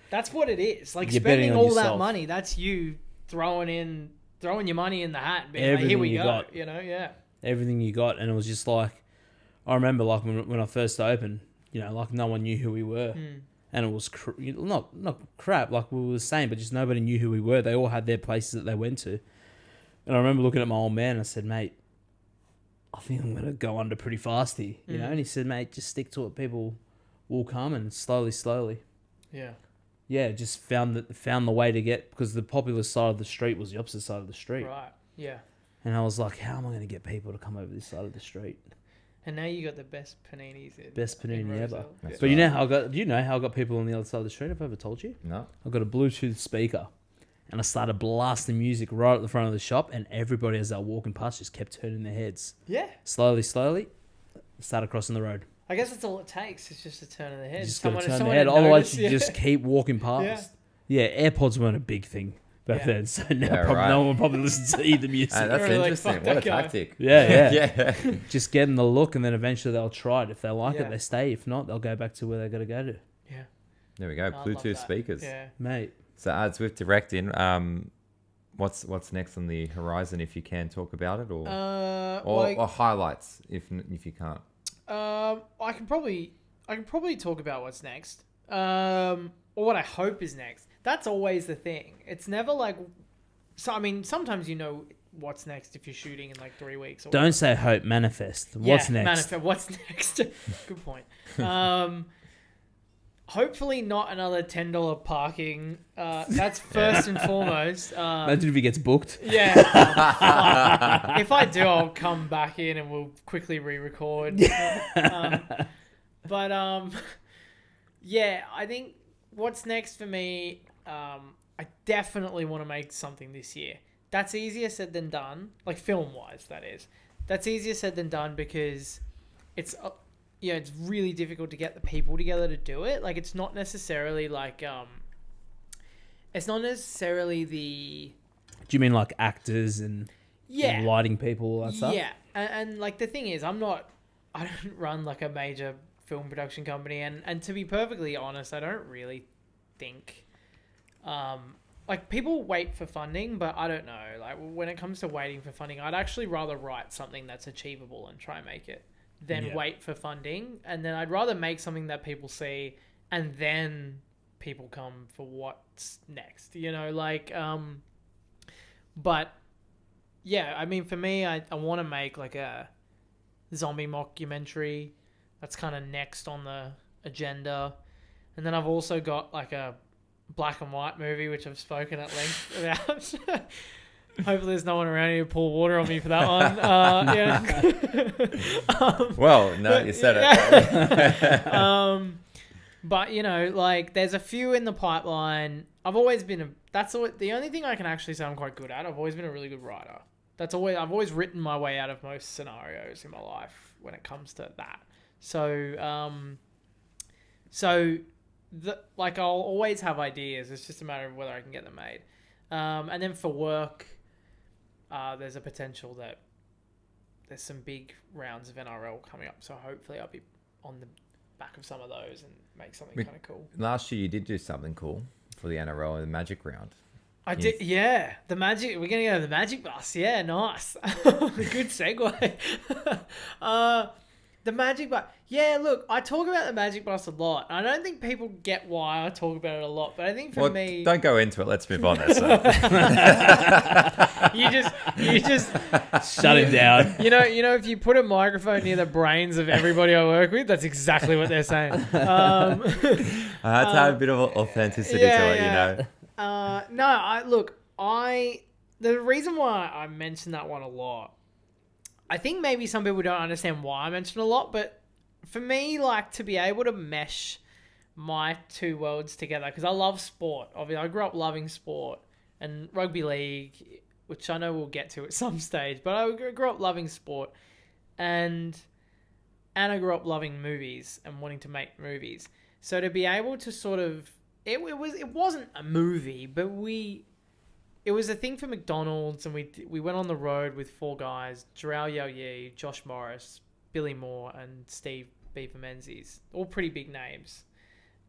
D: That's what it is. Like, you're spending all that money. That's you throwing your money in the hat. And being everything like, here we go. Got, you know,
C: everything you got, and it was just like, I remember like when I first opened, you know, like no one knew who we were. And it was not crap, like we were the same, but just nobody knew who we were. They all had their places that they went to. And I remember looking at my old man and I said, mate, I think I'm going to go under pretty fast here, you know? And he said, mate, just stick to it. People will come, and slowly.
D: Yeah.
C: Yeah, just found the way to get, because the popular side of the street was the opposite side of the street.
D: Right. Yeah.
C: And I was like, how am I going to get people to come over this side of the street?
D: And now you got the best paninis in.
C: Best panini ever.
D: Roselle.
B: That's
C: But
B: right.
C: you know how I got people on the other side of the street? Have I ever told you?
B: No.
C: I got a Bluetooth speaker, and I started blasting music right at the front of the shop, and everybody as they were walking past just kept turning their heads.
D: Yeah.
C: Slowly, started crossing the road.
D: I guess that's all it takes. It's just a turn of the head.
C: You just got to turn the
D: someone
C: head,
D: to
C: otherwise
D: notice,
C: you just keep walking past. Yeah, AirPods weren't a big thing back then, so now
B: Yeah,
C: probably
B: right.
C: no one probably listens to either music.
B: That's
D: Really, like,
B: interesting.
D: fuck
B: What a
D: that guy.
B: tactic.
C: Yeah.
B: Yeah.
C: Just get them the look, and then eventually they'll try it. If they like
D: Yeah.
C: it, they stay. If not, they'll go back to where they got to go to.
D: Yeah.
B: There we go.
D: I love
B: Bluetooth
D: that.
B: speakers.
D: Yeah.
C: Mate,
B: So ads with directing. What's next on the horizon? If you can talk about it, or or highlights if you can't.
D: I can probably talk about what's next. Or what I hope is next. That's always the thing. It's never like. So I mean, sometimes you know what's next if you're shooting in like 3 weeks. Or
C: don't say hope, manifest. What's next?
D: Manifest. What's next? Good point. Hopefully not another $10 parking. That's first and foremost.
C: Imagine if he gets booked.
D: Yeah. If I do, I'll come back in and we'll quickly re-record. But yeah, I think what's next for me, I definitely want to make something this year. That's easier said than done, like film-wise, that is. That's easier said than done because it's it's really difficult to get the people together to do it. Like, it's not necessarily like it's not necessarily the.
C: Do you mean like actors and lighting people, all that stuff?
D: Yeah, and like the thing is, I don't run like a major film production company, and to be perfectly honest, I don't really think, like, people wait for funding, but I don't know. Like, when it comes to waiting for funding, I'd actually rather write something that's achievable and try and make it than wait for funding. And then I'd rather make something that people see, and then people come for what's next. You know, like, but yeah, I mean, for me, I want to make like a zombie mockumentary. That's kind of next on the agenda. And then I've also got like a black and white movie, which I've spoken at length about. Hopefully there's no one around here to pour water on me for that one.
B: Well, no, you said it.
D: But, you know, like, there's a few in the pipeline. I've always been the only thing I can actually say I'm quite good at. I've always been a really good writer. I've always written my way out of most scenarios in my life when it comes to that. Like, I'll always have ideas. It's just a matter of whether I can get them made. And then for work, there's a potential that there's some big rounds of NRL coming up. So hopefully I'll be on the back of some of those and make something kind of cool.
B: Last year you did do something cool for the NRL in the Magic round.
D: I did, yeah. The Magic, we're going to go to the Magic bus. Yeah, nice. Good segue. The Magic bus. Yeah, look, I talk about the Magic bus a lot. I don't think people get why I talk about it a lot, but I think for me...
B: Don't go into it. Let's move on.
D: You just
C: shut him down.
D: You know, if you put a microphone near the brains of everybody I work with, that's exactly what they're saying.
B: I had to have a bit of authenticity to it, you know.
D: The reason why I mention that one a lot, I think maybe some people don't understand why I mention it a lot, but for me, like, to be able to mesh my two worlds together, because I love sport. Obviously, I grew up loving sport and rugby league, which I know we'll get to at some stage, but I grew up loving sport, and I grew up loving movies and wanting to make movies. So to be able to sort of, it wasn't a movie, but it was a thing for McDonald's, and we went on the road with four guys: Jarrell Yao-Yi, Josh Morris, Billy Moore, and Steve Beaver Menzies. All pretty big names,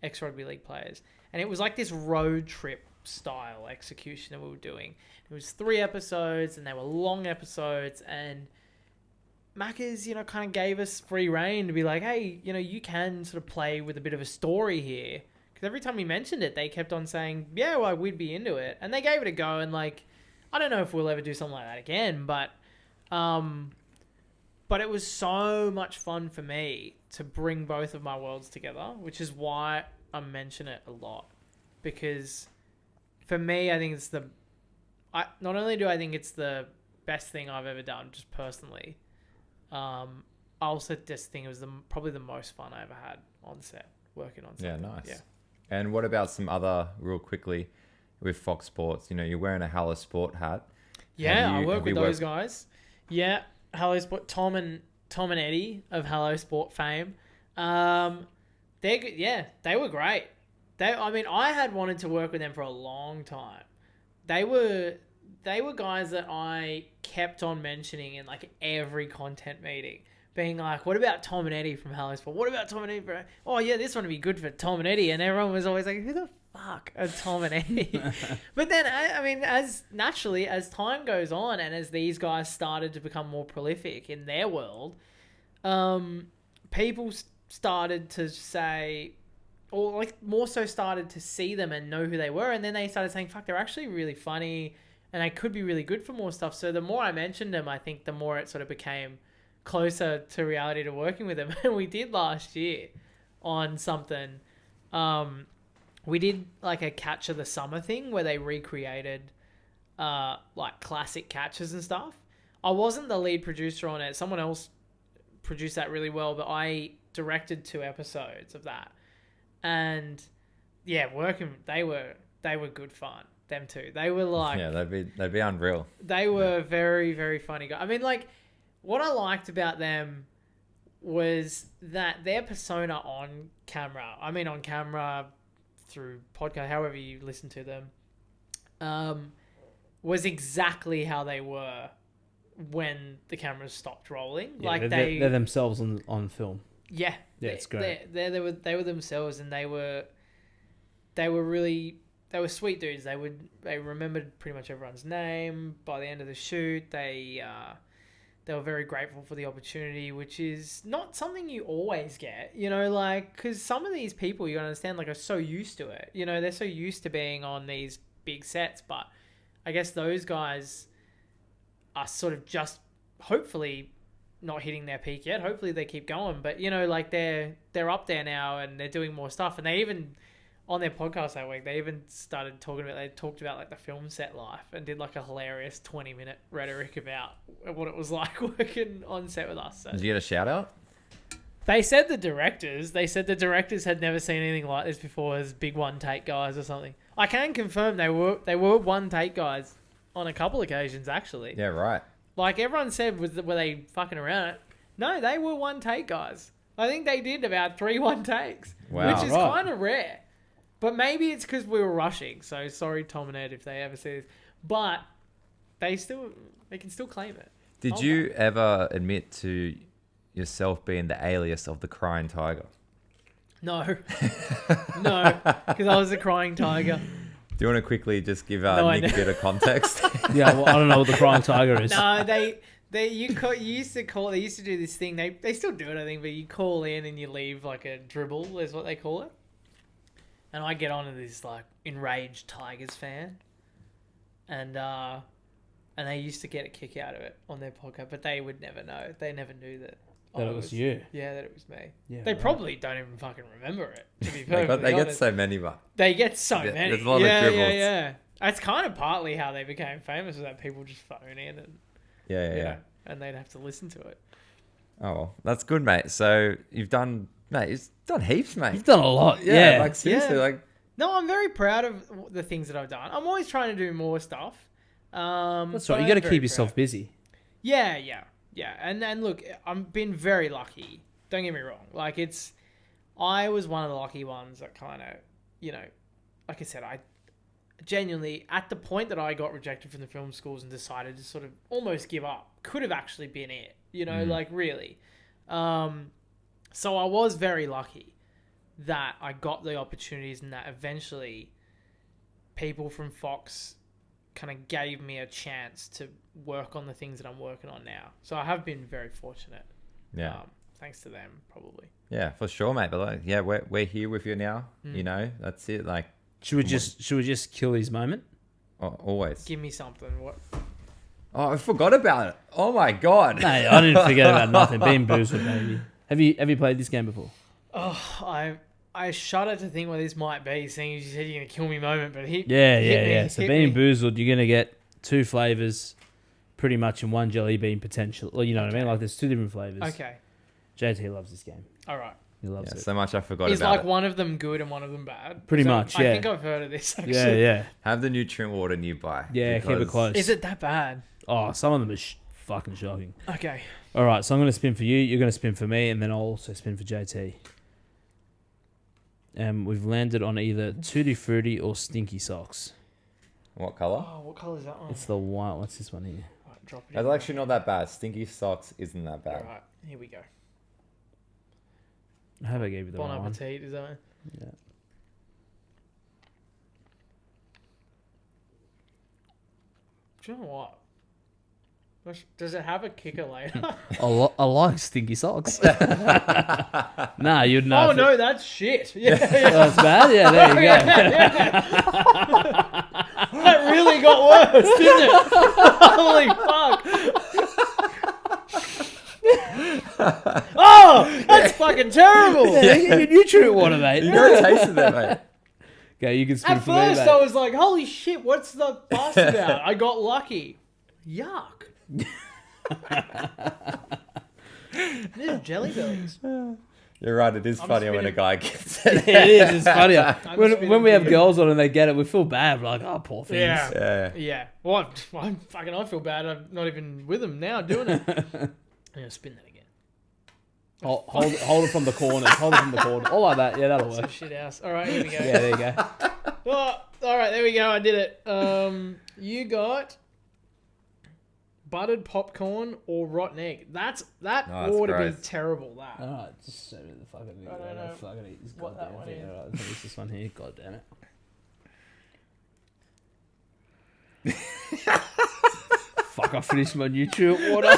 D: ex-rugby league players. And it was like this road trip style execution that we were doing. It was 3 episodes, and they were long episodes, and Macca's, kind of gave us free reign to be like, hey, you can sort of play with a bit of a story here. Because every time we mentioned it, they kept on saying, yeah, well, we'd be into it. And they gave it a go. And, like, I don't know if we'll ever do something like that again. But But it was so much fun for me to bring both of my worlds together, which is why I mention it a lot. Because for me, I think it's not only do I think it's the best thing I've ever done, just personally, I also just think it was probably the most fun I ever had on set, working on set.
B: Yeah, nice.
D: Yeah.
B: And what about some other, real quickly, with Fox Sports? You know, you're wearing a Hello Sport hat.
D: Yeah, I work with those guys. Yeah, Hello Sport, Tom and Eddie of Hello Sport fame. They're good. Yeah, they were great. I had wanted to work with them for a long time. They were guys that I kept on mentioning in like every content meeting, being like, what about Tom and Eddie from Hello Sport? What about Tom and Eddie? Oh yeah, this one would be good for Tom and Eddie. And everyone was always like, who the fuck are Tom and Eddie? But then, as time goes on and as these guys started to become more prolific in their world, people started to say, or like more so started to see them and know who they were. And then they started saying, fuck, they're actually really funny and they could be really good for more stuff. So the more I mentioned them, I think the more it sort of became closer to reality to working with them. And we did last year on something. We did like a catch of the summer thing where they recreated like classic catches and stuff. I wasn't the lead producer on it. Someone else produced that really well, but I directed 2 episodes of that. And yeah, they were good fun. Them two. They were like,
B: yeah, they'd be unreal.
D: They were very, very funny guys. I mean, like, what I liked about them was that their persona on camera through podcast, however you listen to them, was exactly how they were when the cameras stopped rolling.
C: Yeah,
D: like
C: they're themselves on film.
D: Yeah,
C: it's great.
D: They were themselves, and they were sweet dudes. They remembered pretty much everyone's name by the end of the shoot. They were very grateful for the opportunity, which is not something you always get, you know, like, because some of these people, you gotta understand, like, are so used to it, you know, they're so used to being on these big sets. But I guess those guys are sort of just hopefully not hitting their peak yet. Hopefully they keep going, but you know, like they're up there now and they're doing more stuff. And they even, on their podcast that week, they even talked about like the film set life and did like a hilarious 20-minute rhetoric about what it was like working on set with us. So
B: did you get a shout out?
D: They said the directors had never seen anything like this before as big one take guys or something. I can confirm they were one take guys on a couple occasions actually.
B: Yeah, right.
D: Like everyone said, were they fucking around it? No, they were one take guys. I think they did about 3 one takes,
B: wow,
D: which is kind of rare. But maybe it's because we were rushing. So sorry, Tom and Ed, if they ever see this. But they can still claim it.
B: Did you ever admit to yourself being the alias of the Crying Tiger?
D: No. No, because I was a crying tiger.
B: Do you want to quickly just give Nick a bit of context?
C: Yeah, well, I don't know what the Crying Tiger is.
D: No, they used to do this thing. They still do it, I think, but you call in and you leave like a dribble, is what they call it. And I get on to this like enraged Tigers fan, and they used to get a kick out of it on their podcast, but they would never know. They never knew that
C: it was you.
D: Yeah, that it was me.
C: Yeah,
D: they probably don't even fucking remember it. To be perfectly
B: they
D: honest.
B: get so many, but
D: they get so many.
B: There's a lot of dribbles.
D: Yeah. That's kind of partly how they became famous, was that people just phone in and
B: yeah,
D: and they'd have to listen to it.
B: Oh, well, that's good, mate. So you've done heaps, mate.
C: You've done a lot. Yeah.
B: Like seriously, like.
D: No, I'm very proud of the things that I've done. I'm always trying to do more stuff.
C: That's right. You got to keep yourself busy.
D: Yeah. And look, I've been very lucky. Don't get me wrong. Like I was one of the lucky ones that kind of, you know, like I said, I genuinely, at the point that I got rejected from the film schools and decided to sort of almost give up, could have actually been it, you know, like really. So I was very lucky that I got the opportunities and that eventually people from Fox kind of gave me a chance to work on the things that I'm working on now. So I have been very fortunate.
B: Yeah.
D: Thanks to them, probably.
B: Yeah, for sure, mate. But like, yeah, we're here with you now. You know, that's it. Like,
C: should we just kill his moment?
B: Always.
D: Give me something. What?
B: Oh, I forgot about it. Oh my god.
C: No, I didn't forget about nothing. Bean boozled, baby. Have you played this game before?
D: Oh, I shudder to think what this might be, seeing as you said you're gonna kill me moment, but
C: Yeah. So Bean boozled, you're gonna get 2 flavors, pretty much in one jelly bean potential. Well, you know what I mean? Like there's 2 different flavors.
D: Okay.
C: JT loves this game.
D: All right.
C: He loves it.
B: So much I forgot
D: Is
B: about
D: like
B: it.
D: one of them good and one of them bad?
C: Pretty much, yeah.
D: I think I've heard of this actually.
C: Yeah.
B: Have the nutrient water nearby.
C: Yeah, keep it
B: because-
C: close.
D: Is it that bad?
C: Oh, some of them are fucking shocking.
D: Okay.
C: All right, so I'm going to spin for you. You're going to spin for me, and then I'll also spin for JT. And we've landed on either Tutti Frutti or Stinky Socks.
B: What colour?
D: Oh, what colour is that one?
C: It's the white. What's this one here?
D: Right, drop it.
B: That's actually not that bad. Stinky Socks isn't that bad.
D: All right, here we go.
C: I hope I gave you the
D: Bon
C: right one.
D: appetit, is that it?
C: Yeah.
D: Do you know what? Does it have a kicker later?
C: I like Stinky Socks. Nah, you'd know.
D: Oh no, that's shit. Yeah, yeah.
C: That's bad? Yeah, there you go.
D: That really got worse, didn't it? Holy fuck. Oh, that's fucking terrible.
C: Yeah, get your nutrient water, mate.
B: You gotta taste it there, mate.
C: Okay, you can spin
D: At
C: for me,
D: first
C: mate.
D: I was like, holy shit, what's the fuss about? I got lucky. Yuck. These jelly bellies.
B: You're right, it is
D: I'm
B: funnier when a
D: spinning.
B: guy gets it.
C: It is. It's funnier.
D: I'm
C: When
D: spinning
C: we have
D: for you.
C: girls on and they get it, we feel bad. We're like, oh, poor things.
D: Yeah.
B: Yeah.
D: Yeah. Well, I feel bad. I'm not even with them now doing it. I'm going to spin that again.
C: Hold it from the corners. Hold it from the corner. All like that. Yeah, that'll
D: So
C: work.
D: shit house. All right, here we go.
C: Yeah, there you go.
D: Oh, all right, there we go. I did it. You got buttered popcorn or rotten egg. That
B: that's
D: ought to be
B: gross.
D: terrible. That.
C: All right, just show me the fucking
D: I don't know
C: fucking eat this
D: what that
C: goddamn
D: one
C: thing.
D: is.
C: All right, it's this one here. God damn it. Fuck, I finished my nutrient water.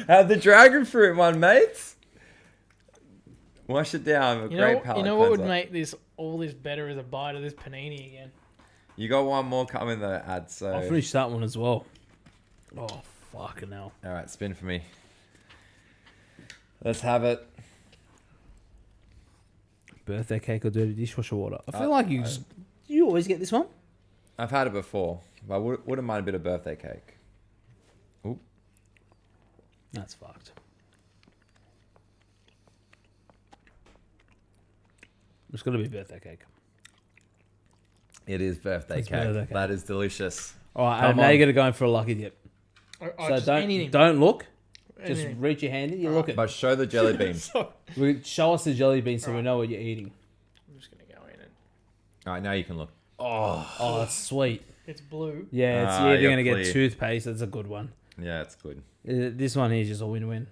B: Have the dragon fruit one, mates. Wash it down. A
D: You
B: great
D: know,
B: palate
D: you know what would
B: cleanser.
D: make all this better is a bite of this panini again.
B: You got one more coming though, Ad. So
C: I'll finish that one as well. Oh, fucking hell.
B: all right, spin for me. Let's have it.
C: Birthday cake or dirty dishwasher water? I feel like you always get this one.
B: I've had it before, but I wouldn't mind a bit of birthday cake. Oop.
C: That's fucked. It's got to be birthday cake.
B: It is birthday
C: It's
B: cake.
C: birthday cake.
B: That is delicious.
C: All right,
B: Come
C: Adam, now
B: on.
C: you got to go in for a lucky dip.
D: Oh,
C: So
D: just
C: don't
D: anything.
C: don't look. Just
D: Anything.
C: reach your hand in. You look at.
B: But show the jelly bean.
D: So,
C: Show us the jelly bean so we
D: Alright.
C: know what you're eating.
D: I'm just gonna go in and
B: All right, now you can look.
C: Oh, that's sweet.
D: it's blue.
C: Yeah, it's
B: Ah,
C: you're either
B: you're
C: going to get
B: clear.
C: toothpaste. That's a good one.
B: Yeah, it's good.
C: This one here is just a win-win.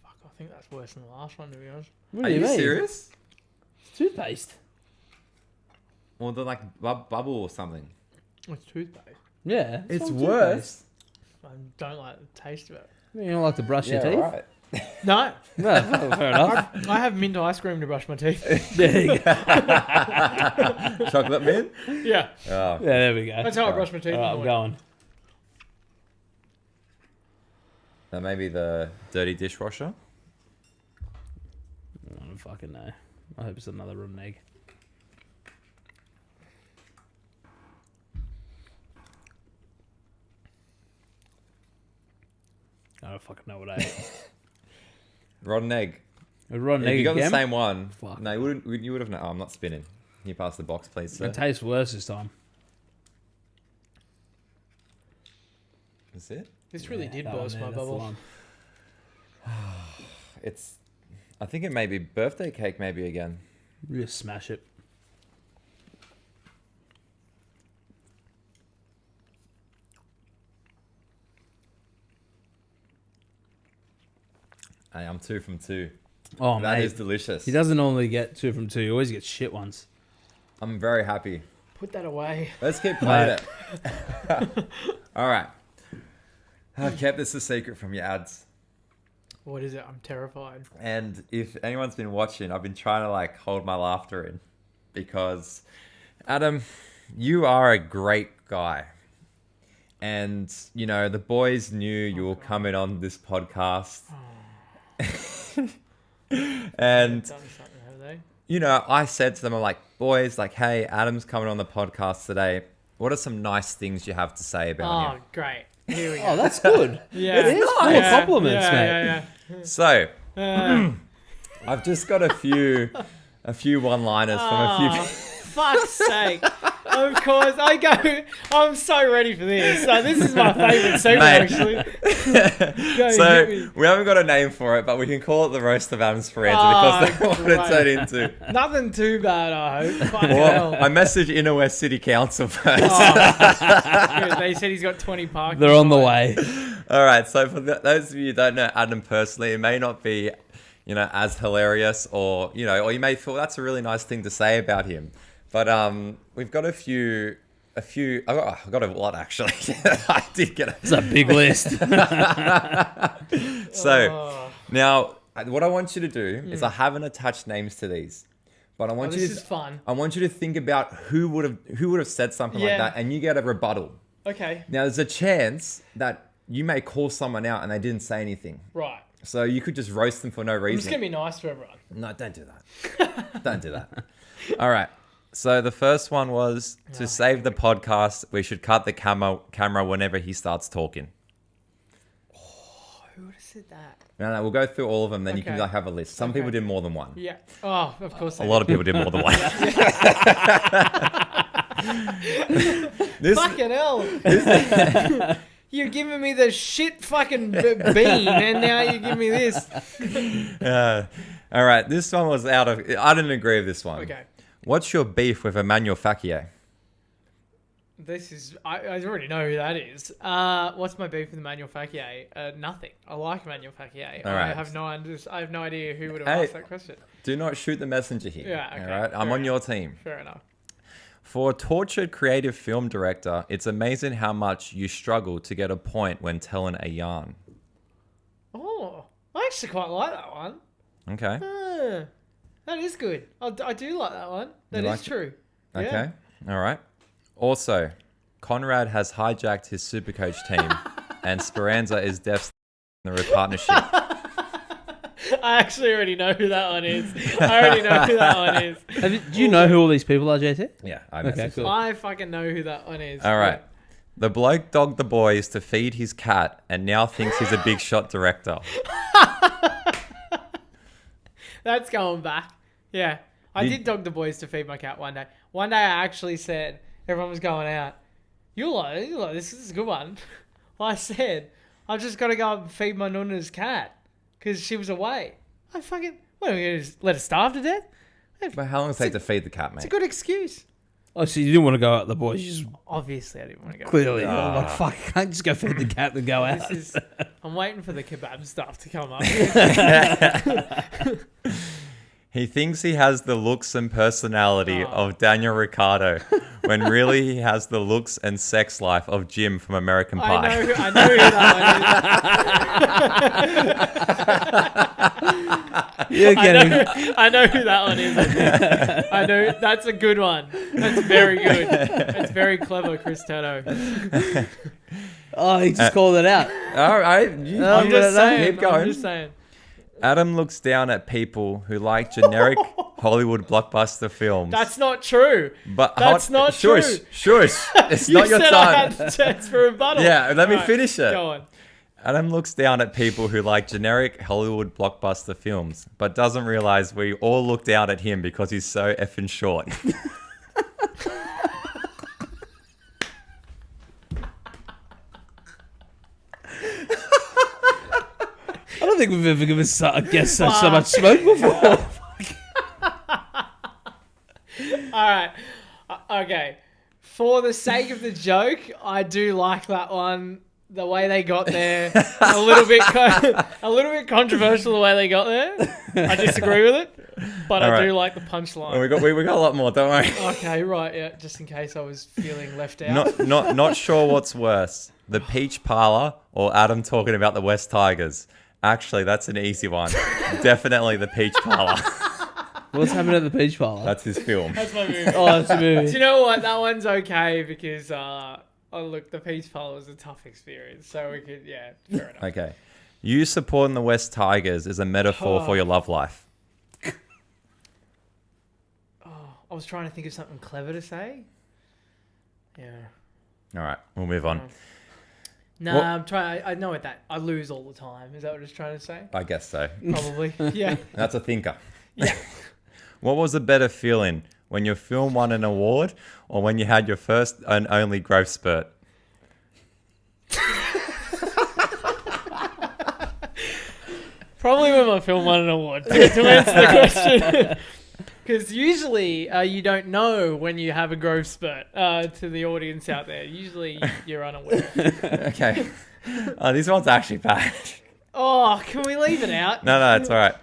D: Fuck, I think that's worse than the last one to be honest.
C: What
B: Are
C: do
B: you
C: mean?
B: serious?
C: It's toothpaste.
B: Or the like bubble or something?
D: It's toothpaste.
C: Yeah.
B: It's
C: all
B: worse.
D: I don't like the taste of it.
C: toothpaste. You don't like to brush your
B: Yeah,
C: teeth?
B: right.
D: No,
C: No, fair enough.
D: I have mint ice cream to brush my teeth.
C: There you go.
B: Chocolate mint?
D: Yeah,
B: Oh.
C: Yeah, there we go.
D: that's how I brush my teeth.
C: All right, I'm
D: in the morning.
C: going.
B: That may be the dirty dishwasher.
C: I don't fucking know. I hope it's another rotten egg. I don't fucking know what I ate.
B: Rotten egg.
C: A rotten
B: If
C: egg
B: you got
C: again?
B: the same one,
C: Fuck.
B: no, you would have known. Oh, I'm not spinning. Can you pass the box, please, sir?
C: It tastes worse this time.
B: Is it?
D: This really did
C: that one
D: burst
C: there,
D: my
C: that's the
D: bubble.
C: one.
B: It's. I think it may be birthday cake, maybe again.
C: Just smash it.
B: Hey, I'm 2 from 2.
C: Oh,
B: That
C: mate.
B: is delicious.
C: He doesn't normally get 2 from 2. He always gets shit ones.
B: I'm very happy.
D: Put that away.
B: Let's keep playing it. All right. I've kept this a secret from your ads.
D: What is it? I'm terrified.
B: And if anyone's been watching, I've been trying to like hold my laughter in because Adam, you are a great guy. And, you know, the boys knew you were coming on this podcast. And,
D: Done something, have they?
B: you know, I said to them, I'm like, boys, like, hey, Adam's coming on the podcast today. What are some nice things you have to say about him?
D: Oh, great. Here we go.
C: Oh, that's good.
D: Yeah.
C: It is full of compliments, mate.
D: Yeah.
B: So,
D: Uh,
B: I've just got a few one-liners from a few people.
D: fuck's sake. Of course, I'm so ready for this. So this is my favourite segment,
B: Mate.
D: actually. Go, hit
B: So
D: me.
B: we haven't got a name for it, but we can call it the roast of Adam Speranza because that's what it turned into.
D: Nothing too bad, I hope. Fucking
B: Well,
D: hell.
B: I messaged Inner West City Council first.
D: Good. They said he's got 20 parking.
C: They're on the way.
B: All right. So for those of you who don't know Adam personally, it may not be, you know, as hilarious, or you know, or you may feel that's a really nice thing to say about him. But we've got a few. I've got a lot actually. I did get
C: It's a big list.
B: So now, what I want you to do is I haven't attached names to these, but I want
D: this
B: you to.
D: is fun.
B: I want you to think about who would have said something like
D: Yeah.
B: that, and you get a rebuttal.
D: Okay.
B: Now, there's a chance that you may call someone out and they didn't say anything,
D: Right.
B: so you could just roast them for no
D: I'm just
B: reason.
D: going to be nice to everyone.
B: No, don't do that. Don't do that. All right. So the first one was to save the podcast. We should cut the camera whenever he starts talking.
D: Who would have said that?
B: No, we'll go through all of them. Then you can
D: Okay.
B: like have a list. Some people
D: Okay.
B: did more than one.
D: Yeah. Oh, of course.
B: A lot of people did more than one. This,
D: Fucking hell. You're giving me the shit fucking bean, and now you give me this.
B: all right. This one was out of. I didn't agree with this one.
D: Okay.
B: What's your beef with Emmanuel Facchier?
D: This is... I already know who that is. What's my beef with Emmanuel Facchier? Nothing. I like Emmanuel Facchier.
B: All
D: I
B: right.
D: have no idea who would have
B: Hey.
D: asked that question.
B: Do not shoot the messenger here.
D: Yeah, okay.
B: All right. I'm
D: Fair
B: on your team.
D: Fair enough.
B: For a tortured creative film director, it's amazing how much you struggle to get a point when telling a yarn.
D: Oh, I actually quite like that one.
B: Okay.
D: That is good. I do like that one. That
B: You
D: is
B: like it?
D: true.
B: Okay. All right. Also, Conrad has hijacked his Supercoach team, and Speranza is deaf in the partnership.
D: I actually already know who that one is. I already know who that one is.
C: Do you know who all these people are, JT?
B: Yeah.
C: Okay, cool.
D: I fucking know who that one is.
B: All right. The bloke dogged the boys to feed his cat and now thinks he's a big shot director.
D: That's going back. Yeah. I did dog the boys to feed my cat one day. One day I actually said, everyone was going out, you like this is a good one. I said, I've just got to go and feed my nunna's cat because she was away. I fucking, what are we going to let her starve to death?
B: But how long does it take to feed the cat,
D: It's a
B: mate?
D: good excuse.
C: Oh, so you didn't want to go out the boys. You just
D: Obviously, I didn't want to go.
C: clearly. I'm like, fuck, I can't just go feed the cat and go out.
D: This is, I'm waiting for the kebab stuff to come up.
B: He thinks he has the looks and personality of Daniel Ricciardo, when really he has the looks and sex life of Jim from American Pie.
D: I know who that one is.
C: You're getting.
D: I know who that one is. I know that's a good one. That's very good. That's very clever, Chris Toto.
C: Oh, he just called it out.
B: All right.
D: I'm just saying.
B: Keep going.
D: I'm just saying.
B: Adam looks down at people who like generic Hollywood blockbuster films.
D: That's not true.
B: But
D: That's not
B: shush,
D: true.
B: Shush. It's
D: You
B: not your
D: said
B: time.
D: I had the chance for rebuttal.
B: Yeah, let me
D: Alright,
B: finish it.
D: Go on.
B: Adam looks down at people who like generic Hollywood blockbuster films, but doesn't realize we all look down at him because he's so effing short.
C: I don't think we've ever given a guest so much smoke before.
D: All right. Okay. For the sake of the joke, I do like that one. The way they got there, a little bit controversial. The way they got there, I disagree with it, but
B: All
D: I
B: right.
D: do like the punchline.
B: we got a lot more. Don't worry.
D: Okay, right, yeah. Just in case I was feeling left out.
B: Not sure what's worse, the Peach Parlor or Adam talking about the West Tigers. Actually, that's an easy one. Definitely the Peach Parlor.
C: What's happening at the beach parlour?
B: That's his film.
D: That's my movie.
C: Oh, that's a
D: Do
C: movie.
D: you know what? That one's okay because Oh, look, the Peach Pole was a tough experience, so we could, fair enough.
B: Okay. You supporting the West Tigers is a metaphor for your love life.
D: I was trying to think of something clever to say. Yeah.
B: All right, we'll move on.
D: No, I'm trying. I know what that. I lose all the time. Is that what it's trying to say?
B: I guess so.
D: Probably. Yeah.
B: That's a thinker.
D: Yeah.
B: What was a better feeling, when your film won an award or when you had your first and only growth spurt?
D: Probably when my film won an award, to answer the question. Because usually you don't know when you have a growth spurt, to the audience out there. Usually you're unaware.
B: Okay. This one's actually bad.
D: Oh, can we leave it out?
B: No, it's all right.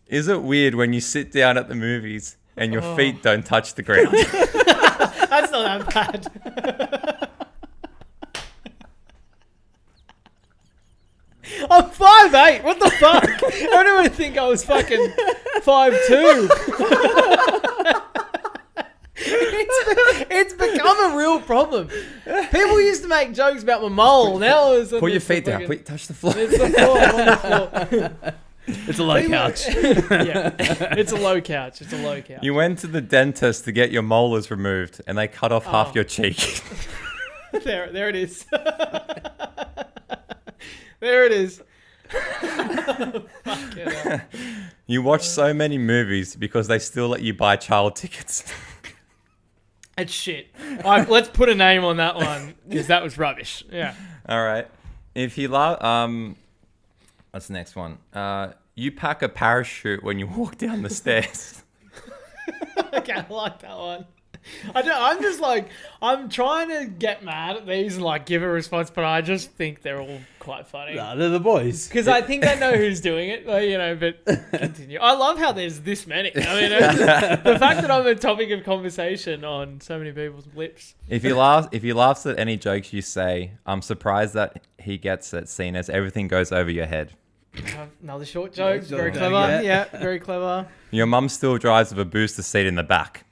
B: Is it weird when you sit down at the movies and your feet don't touch the ground?
D: That's not that bad. I'm 5'8". What the fuck? I don't even think I was fucking 5'2". It's become a real problem. People used to make jokes about my mole. Now it's
B: Put your feet down. Touch the floor.
D: It's the floor. I'm on the floor.
C: It's a low couch.
D: Yeah, it's a low couch. It's a low couch.
B: You went to the dentist to get your molars removed and they cut off half your cheek.
D: There it is. There it is. Fucking hell.
B: You watch so many movies because they still let you buy child tickets.
D: It's shit. All right, let's put a name on that one because that was rubbish. Yeah.
B: All right. If you love, what's the next one? You pack a parachute when you walk down the stairs.
D: Okay, I like that one. I'm just like, I'm trying to get mad at these and like give a response, but I just think they're all quite funny.
C: Nah, they're the boys.
D: Because I think I know who's doing it, like, but continue. I love how there's this many. I mean, the fact that I'm a topic of conversation on so many people's lips.
B: If he laughs at any jokes you say, I'm surprised that he gets it, seen as everything goes over your head.
D: Another short joke. Very clever. Yeah, very clever.
B: Your mum still drives with a booster seat in the back.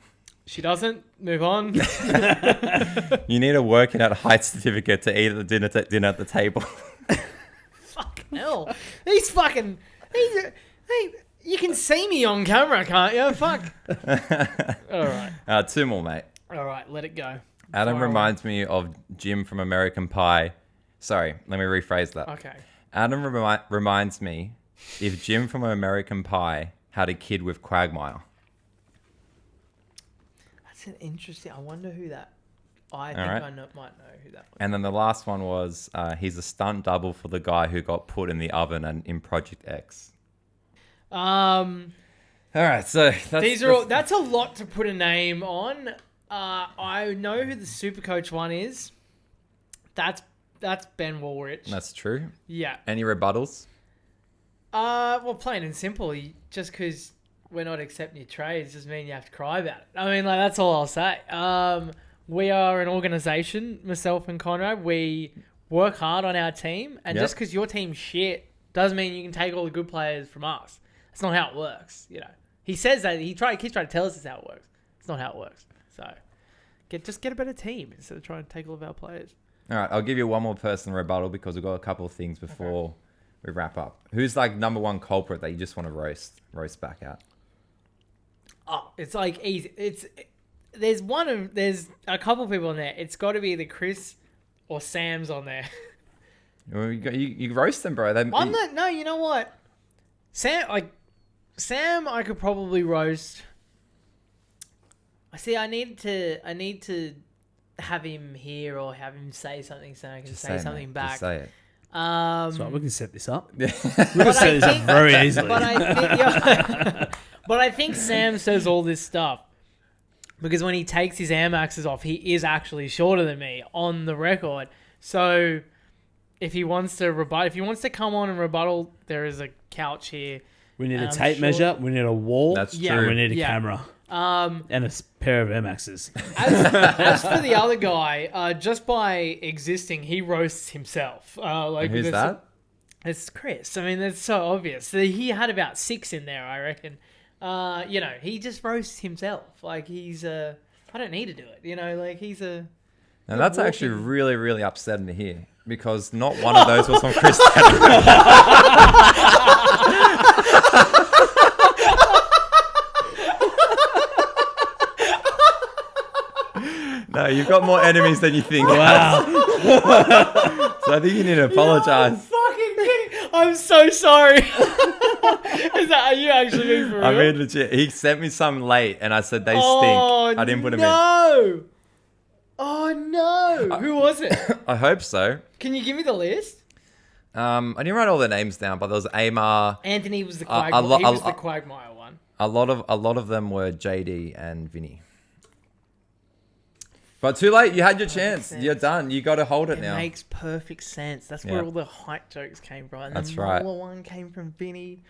D: She doesn't. Move on.
B: You need a working at height certificate to eat at the dinner at the table.
D: Fucking hell. These fucking... Hey, you can see me on camera, can't you? Fuck. All right.
B: 2 more, mate.
D: All right, let it go.
B: Adam reminds me of Jim from American Pie. Sorry, let me rephrase that.
D: Okay.
B: Adam reminds me if Jim from American Pie had a kid with Quagmire.
D: That's an interesting... I wonder who that... I think I might know who that was.
B: And then the last one was he's a stunt double for the guy who got put in the oven and in Project X.
D: All
B: right, so
D: that's a lot to put a name on. I know who the Supercoach one is. That's Ben Woolrich.
B: That's true.
D: Yeah.
B: Any rebuttals?
D: Well, plain and simple. Just because we're not accepting your trades doesn't mean you have to cry about it. I mean, like, that's all I'll say. We are an organisation, myself and Conrad. We work hard on our team, and just because your team's shit doesn't mean you can take all the good players from us. That's not how it works, you know. He says that keeps trying to tell us that's how it works. It's not how it works. So, just get a better team instead of trying to take all of our players.
B: All right, I'll give you one more personal rebuttal because we've got a couple of things before we wrap up. Who's like number one culprit that you just want to roast back out?
D: Oh, it's like easy. There's a couple of people on there. It's got to be the Chris or Sam's on there.
B: Well, you roast them, bro.
D: No, you know what? Sam, I could probably roast. I see. I need to have him here or have him say something so I can say something back.
B: Just say it.
C: So we can set this up.
B: Yeah.
C: We can set this up very easily.
D: But I think Sam says all this stuff because when he takes his Air Maxes off, he is actually shorter than me on the record. So if he wants to come on and rebuttal, there is a couch here.
C: We need a tape measure. We need a wall.
B: That's true.
C: And we need a camera. And a pair of Air Maxes.
D: As for the other guy, just by existing, he roasts himself.
B: Who's that?
D: It's Chris. I mean, that's so obvious. He had about 6 in there, I reckon. He just roasts himself. Like, I don't need to do it. You know, like, he's a
B: Now that's actually really, really upsetting to hear because not one of those was from Cristiano. No, you've got more enemies than you think.
C: Wow.
B: So I think you need to apologize.
D: I'm fucking kidding. I'm so sorry. Are you actually being for real?
B: I mean, legit. He sent me some late, and I said they stink. I didn't put them in.
D: No. Oh no. Who was it?
B: I hope so.
D: Can you give me the list?
B: I didn't write all the names down, but there was Amar.
D: Anthony was the Quagmire. He was the Quagmire one.
B: A lot of them were JD and Vinny. But too late. You had your chance. You're done. You got to hold it now.
D: It makes perfect sense. That's where all the height jokes came from. And
B: That's
D: the
B: right.
D: Muller one came from Vinny.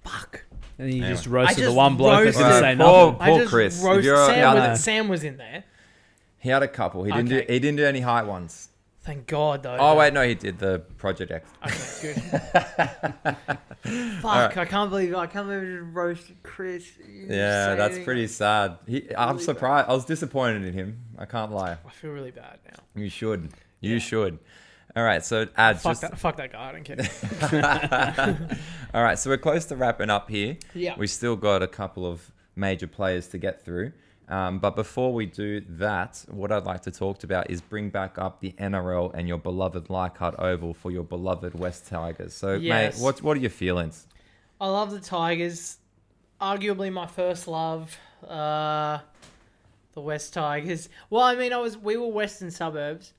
D: Fuck.
C: And then you
B: Anyway.
C: just roasted
D: I
C: the one bloke that
D: roasted-
C: didn't say
B: Poor
C: nothing.
B: Chris. If
D: Roasted
B: you're-
D: Sam was in there.
B: He had a couple. He didn't
D: Okay.
B: do. He didn't do any height ones.
D: Thank God, though.
B: Oh wait, no, he did the Project X.
D: Okay, good. Fuck! I can't believe I just roasted Chris.
B: Yeah, that's pretty sad. I'm
D: Really
B: surprised. I was disappointed in him. I can't lie.
D: I feel really bad now.
B: You should. You should. All right, so ads.
D: Fuck that guy. I don't care.
B: All right, so we're close to wrapping up here.
D: Yeah.
B: We still got a couple of major players to get through. But before we do that, what I'd like to talk about is bring back up the NRL and your beloved Leichhardt Oval for your beloved West Tigers. So,
D: Yes.
B: mate, what are your feelings?
D: I love the Tigers. Arguably my first love. The West Tigers. Well, I mean, we were Western suburbs.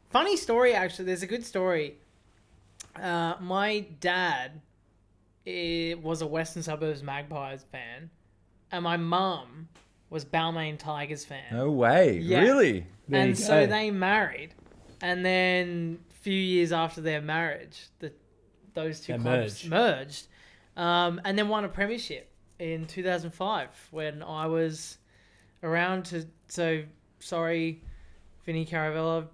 D: Funny story, actually. There's a good story. My dad was a Western Suburbs Magpies fan, and my mum was Balmain Tigers fan.
B: No way.
D: Yeah.
B: Really?
C: There you
D: And so
C: go.
D: they married, and then a few years after their marriage, those two
C: They
D: clubs merged, and then won a premiership in 2005 when I was around to. So sorry, Vinny Caravella,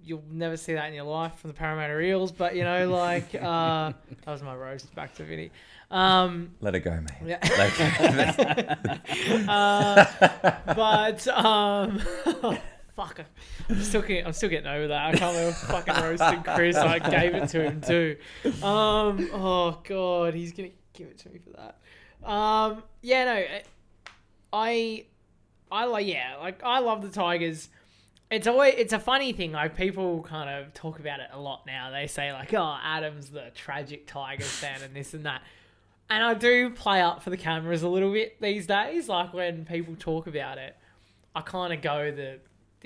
D: you'll never see that in your life from the Parramatta Eels, but that was my roast back to Vinny.
B: Let it go, mate.
D: Yeah.
B: Let it go.
D: Fuck. I'm still getting over that. I can't believe I fucking roasted Chris. I gave it to him too. Oh god, he's gonna give it to me for that. I love the Tigers. It's a funny thing. Like people kind of talk about it a lot now. They say like, "Oh, Adam's the tragic Tigers fan," and this and that. And I do play up for the cameras a little bit these days. Like when people talk about it, I kind of go the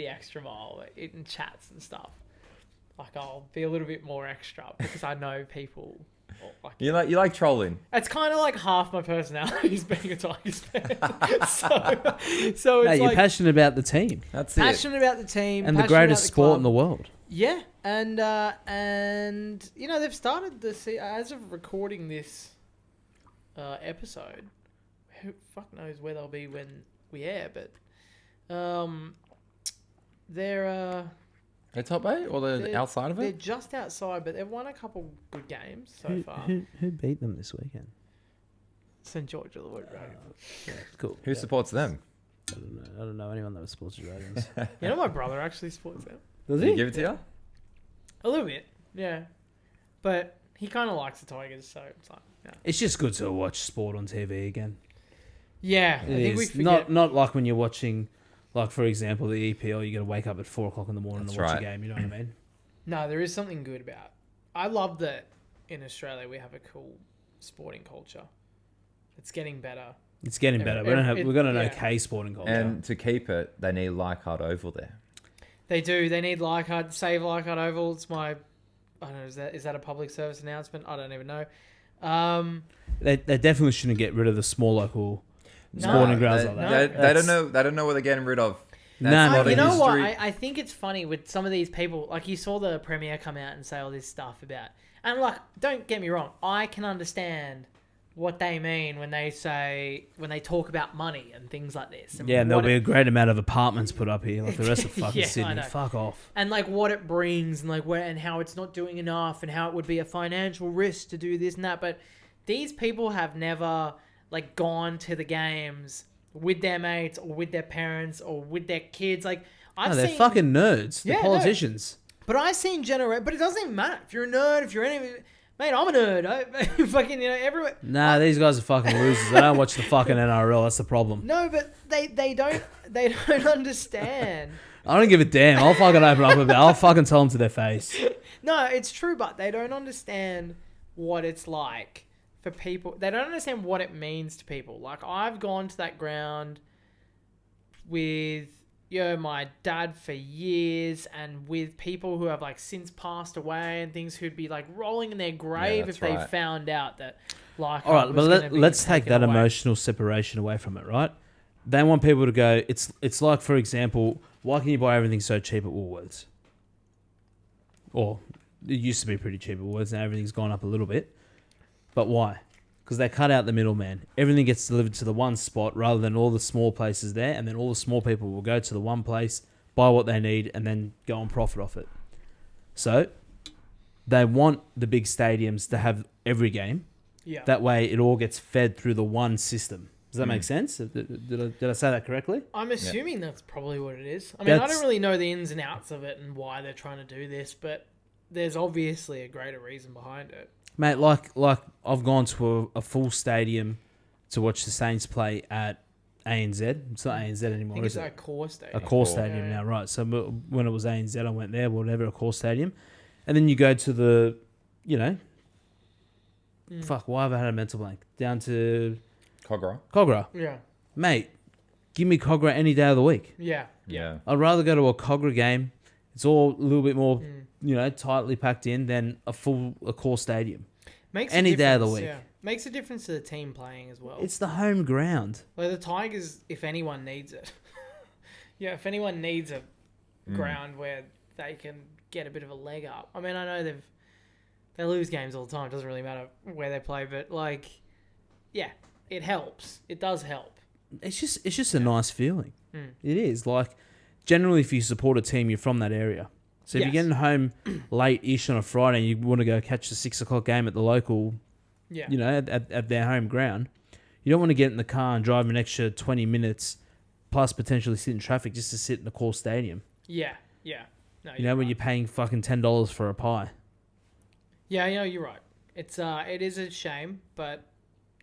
D: extra mile in chats and stuff. Like I'll be a little bit more extra because I know people.
B: You like trolling.
D: It's kind of like half my personality is being a Tigers fan. so
C: No,
D: it's
C: you're passionate about the team
B: That's
D: passionate about the team
C: and the
D: passionate
C: greatest
D: about the
C: sport
D: club.
C: in the world.
D: Yeah, and they've started as of recording this episode. Who fuck knows where they'll be when we air, but they're
B: top 8 or the
D: they're-
B: outside of
D: they're
B: it?
D: just outside, but they've won a couple good games so far.
C: Who beat them this weekend?
D: St George of the Wood Dragons.
C: Yeah, cool.
B: Who supports them?
C: I don't know anyone that supports the Dragons.
D: You know, my brother actually supports them
C: Does
B: Did he give it to you?
D: a little bit, yeah, but he kind of likes the Tigers, so it's like, yeah.
C: It's just good to watch sport on TV again.
D: Yeah, I
C: It
D: think we
C: is
D: forget.
C: not like when you're watching, like for example, the EPL. You got to wake up at 4:00 in the morning
B: That's
C: to watch
B: right.
C: a game. You know what I mean?
D: No, there is something good about. I love that in Australia we have a cool sporting culture. It's getting better.
C: It's getting better. We've got an okay sporting culture.
B: And to keep it, they need Leichhardt Oval there.
D: They do. They need Leichhardt. Save Leichhardt Oval. It's my. I don't know. Is that a public service announcement? I don't even know.
C: They definitely shouldn't get rid of the small local sporting grounds like that.
B: They don't know. They don't know what they're getting rid of. That's
C: No,
B: not a
D: You know what?
B: history.
D: I think it's funny with some of these people. Like you saw the Premier come out and say all this stuff about. And like, don't get me wrong. I can understand what they mean when they talk about money and things like this. And
C: Yeah, and there'll
D: what
C: be a great amount of apartments put up here, like the rest of fucking
D: Yeah, I
C: Sydney.
D: know.
C: Fuck off.
D: and like what it brings and like where and how it's not doing enough and how it would be a financial risk to do this and that. But these people have never like gone to the games with their mates or with their parents or with their kids. Like
C: No, they're fucking nerds. They're politicians.
D: But I've seen but it doesn't even matter. If you're a nerd, if you're any... Mate, I'm a nerd. Fucking, everyone...
C: Nah, these guys are fucking losers. They don't watch the fucking NRL. That's the problem.
D: No, but they don't understand.
C: I don't give a damn. I'll fucking open up about it. I'll fucking tell them to their face.
D: No, it's true, but they don't understand what it's like for people. They don't understand what it means to people. Like, I've gone to that ground with my dad for years, and with people who have like since passed away and things, who'd be like rolling in their grave if they found out that like.
C: All right, but let's take that emotional separation away from it, right? They want people to go. It's like, for example, why can you buy everything so cheap at Woolworths? Or it used to be pretty cheap at Woolworths. Now everything's gone up a little bit. But why? Because they cut out the middleman. Everything gets delivered to the one spot rather than all the small places there, and then all the small people will go to the one place, buy what they need, and then go and profit off it. So they want the big stadiums to have every game.
D: Yeah.
C: That way it all gets fed through the one system. Does that make sense? Did I say that correctly?
D: I'm assuming that's probably what it is. I mean, I don't really know the ins and outs of it and why they're trying to do this, but there's obviously a greater reason behind it.
C: Mate, like I've gone to a full stadium to watch the Saints play at ANZ. It's not ANZ anymore,
D: I think
C: is
D: it's
C: it?
D: a core stadium.
C: A core stadium now, right. So when it was ANZ, I went there, whatever, a core stadium. And then you go to the, fuck, why have I had a mental blank? Down to... Cogra.
D: Yeah.
C: Mate, give me Cogra any day of the week.
D: Yeah.
C: I'd rather go to a Cogra game. It's all a little bit more, tightly packed in than a core stadium.
D: Makes
C: any day of the week.
D: Yeah. Makes a difference to the team playing as well.
C: It's the home ground.
D: Like the Tigers, if anyone needs it. If anyone needs a ground where they can get a bit of a leg up. I mean, I know they lose games all the time. It doesn't really matter where they play, but it helps. It does help.
C: It's just a nice feeling. It is. Like, generally, if you support a team, you're from that area. So if you're getting home late-ish on a Friday and you want to go catch the 6 o'clock game at the local, at their home ground, you don't want to get in the car and drive an extra 20 minutes plus potentially sit in traffic just to sit in the core stadium.
D: Yeah. No,
C: when you're paying fucking $10 for a pie.
D: Yeah, you're right. It is a shame, but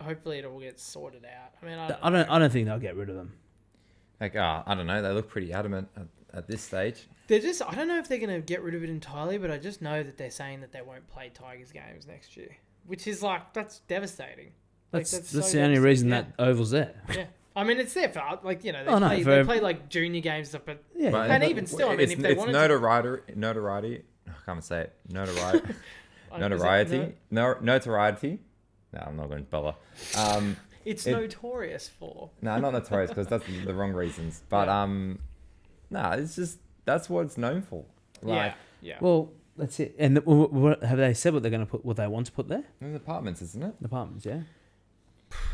D: hopefully it all gets sorted out. I mean,
C: I don't think they'll get rid of them.
B: Like, I don't know. They look pretty adamant at this stage.
D: I don't know if they're going to get rid of it entirely, but I just know that they're saying that they won't play Tigers games next year, which is that's devastating.
C: That's the only reason that oval's there.
D: Yeah. I mean, it's there for, they play like junior games and stuff, but and even still, I mean, if they wanted
B: notoriety. I can't say it. Notoriety. Notoriety. No, I'm not going to bother.
D: It's notorious for.
B: No, not notorious because that's the wrong reasons. But it's just that's what it's known for. Like,
D: yeah.
C: Well, that's it. And what, have they said what they're going to put? What they want to put there?
B: There's apartments, isn't it?
C: Apartments, yeah.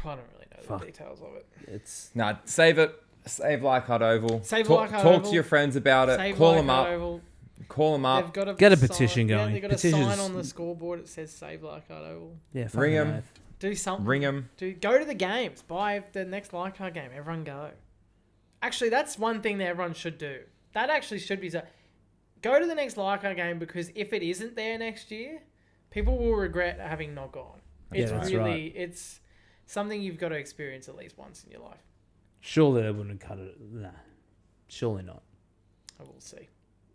D: I don't really know the details of it.
B: Save it. Save Leichhardt Oval. Talk to your friends about it. Call them up. Call them up.
D: They've got to
C: get a petition going.
D: They've got a sign on the scoreboard that says "Save Leichhardt Oval."
C: Yeah,
B: ring them.
D: Do something.
B: Ring them.
D: Go to the games. Buy the next Leichhardt game. Everyone go. Actually, that's one thing that everyone should do. That actually should be so. Go to the next Leichhardt game, because if it isn't there next year, people will regret having not gone. It's something you've got to experience at least once in your life.
C: Surely they wouldn't cut it. Nah, surely not.
D: I will see.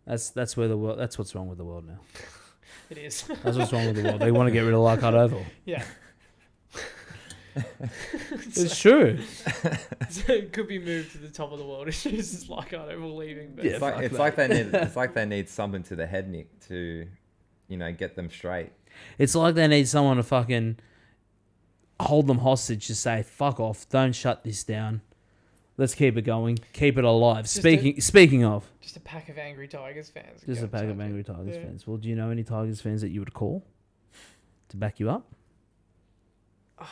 C: That's where the world. That's what's wrong with the world now.
D: It is.
C: That's what's wrong with the world. They want to get rid of Leichhardt Oval.
D: Yeah.
C: It's true.
D: So it could be moved to the top of the world. It's just Leichhardt Oval leaving. But
B: it's like they need something to the head, Nick, to get them straight.
C: It's like they need someone to fucking hold them hostage to say, fuck off, don't shut this down. Let's keep it going. Keep it alive. Speaking of.
D: Just a pack of angry Tigers fans.
C: Just a pack of angry Tigers fans. Well, do you know any Tigers fans that you would call to back you up?
D: Oh,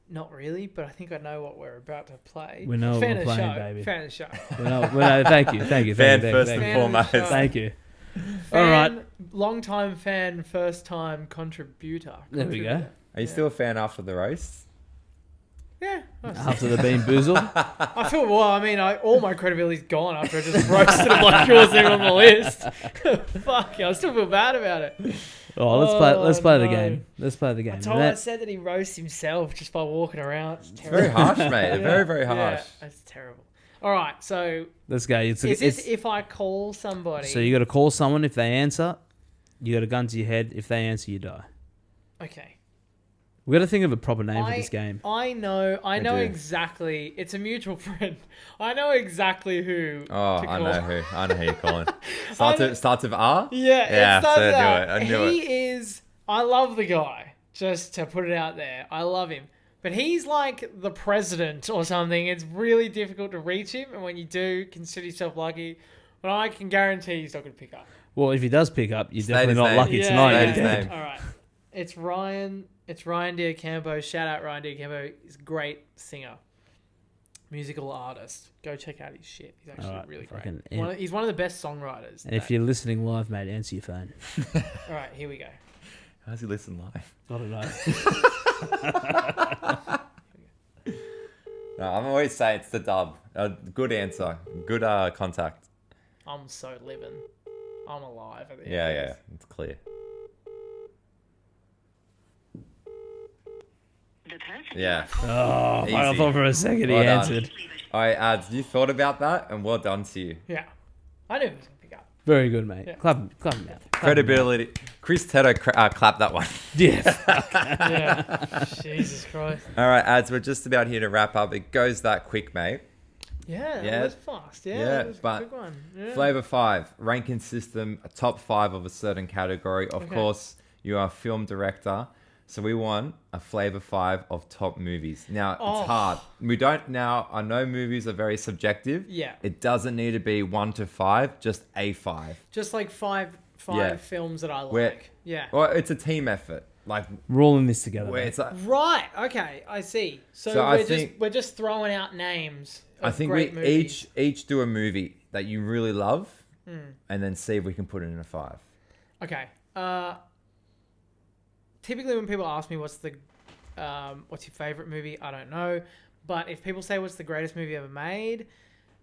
D: not really, but I think I know what we're about to play.
C: We know what we're playing, baby.
D: Fan of the show.
C: we know, thank you.
B: Fan first and foremost.
C: Thank you. All right.
D: Long-time fan, first-time contributor.
C: There we go.
B: Are you still a fan after the roast?
D: Yeah.
C: after they're being boozled.
D: I feel, well, I mean, all my credibility's gone after I just roasted him like yours there on the list. Fuck, I still feel bad about it.
C: Oh, let's play the
D: no.
C: game. Let's play the game.
D: I said that he roasts himself just by walking around. It's terrible.
B: Very harsh, mate. Very, very harsh.
D: Yeah, that's terrible. All right, so
C: Let's go.
D: is this if I call somebody?
C: So you got to call someone. If they answer, you got a gun to your head. If they answer, you die.
D: Okay.
C: We got to think of a proper name for this game.
D: I know
B: do.
D: exactly. It's a mutual friend. I know exactly who.
B: Oh,
D: to
B: I
D: call.
B: know who. I know who you're calling. Starts with R?
D: Yeah,
B: it starts with that. I knew it.
D: He is. I love the guy. Just to put it out there, I love him. But he's like the president or something. It's really difficult to reach him, and when you do, consider yourself lucky. But I can guarantee he's not going to pick up.
C: Well, if he does pick up, you're
B: State
C: definitely
B: his
C: not
B: name.
C: lucky
D: Yeah,
C: tonight.
D: yeah.
C: You're
B: his
C: dead.
B: name.
D: All right. It's Ryan. It's Ryan Diacampo. Shout out Ryan Diacampo. He's a great singer, musical artist. Go check out his shit. He's actually
C: Alright,
D: really
C: fucking
D: great. He's one of the best songwriters.
C: And if you're listening live, mate, answer your phone.
D: All right, here we go.
B: How does he listen live?
C: I don't know.
B: No, I'm always saying it's the dub. Good answer. Good contact.
D: I'm so living. I'm alive. At the end
B: Yeah,
D: of
B: yeah.
D: this.
B: It's clear. Yeah.
C: Oh, I
B: Easy.
C: thought for a second he
B: Well done.
C: answered.
B: All right, Ads, you thought about that, and well done to you.
D: Yeah. I knew he was going to pick up.
C: Very good, mate.
D: Yeah.
C: Clap him out. Clap him out.
B: Credibility. Chris Tedder clapped that one.
C: Yeah.
D: Yeah. Jesus Christ.
B: All right, Ads, we're just about here to wrap up. It goes that quick, mate.
D: Yeah,
B: Yeah.
D: that was fast. Yeah,
B: Yeah,
D: that was
B: but
D: a quick one. Yeah.
B: Flavor 5, ranking system, a top 5 of a certain category. Of
D: Okay.
B: course, you are a film director. So we want a Flavor 5 of top movies. Now,
D: Oh.
B: it's hard. We don't now, I know movies are very subjective.
D: Yeah.
B: It doesn't need to be 1 to 5, just a 5.
D: Just like five
B: Yeah.
D: films that I like.
B: Where-
D: Yeah.
B: Well, it's a team effort. Like,
C: We're all in this together.
B: where
C: mate.
B: it's like,
D: Right. Okay. I see. So,
B: So I
D: we're
B: think-
D: we're just throwing out names. Of
B: I think we
D: great movies.
B: each do a movie that you really love and then see if we can put it in a 5.
D: Okay. Typically, when people ask me what's your favorite movie, I don't know. But if people say what's the greatest movie ever made,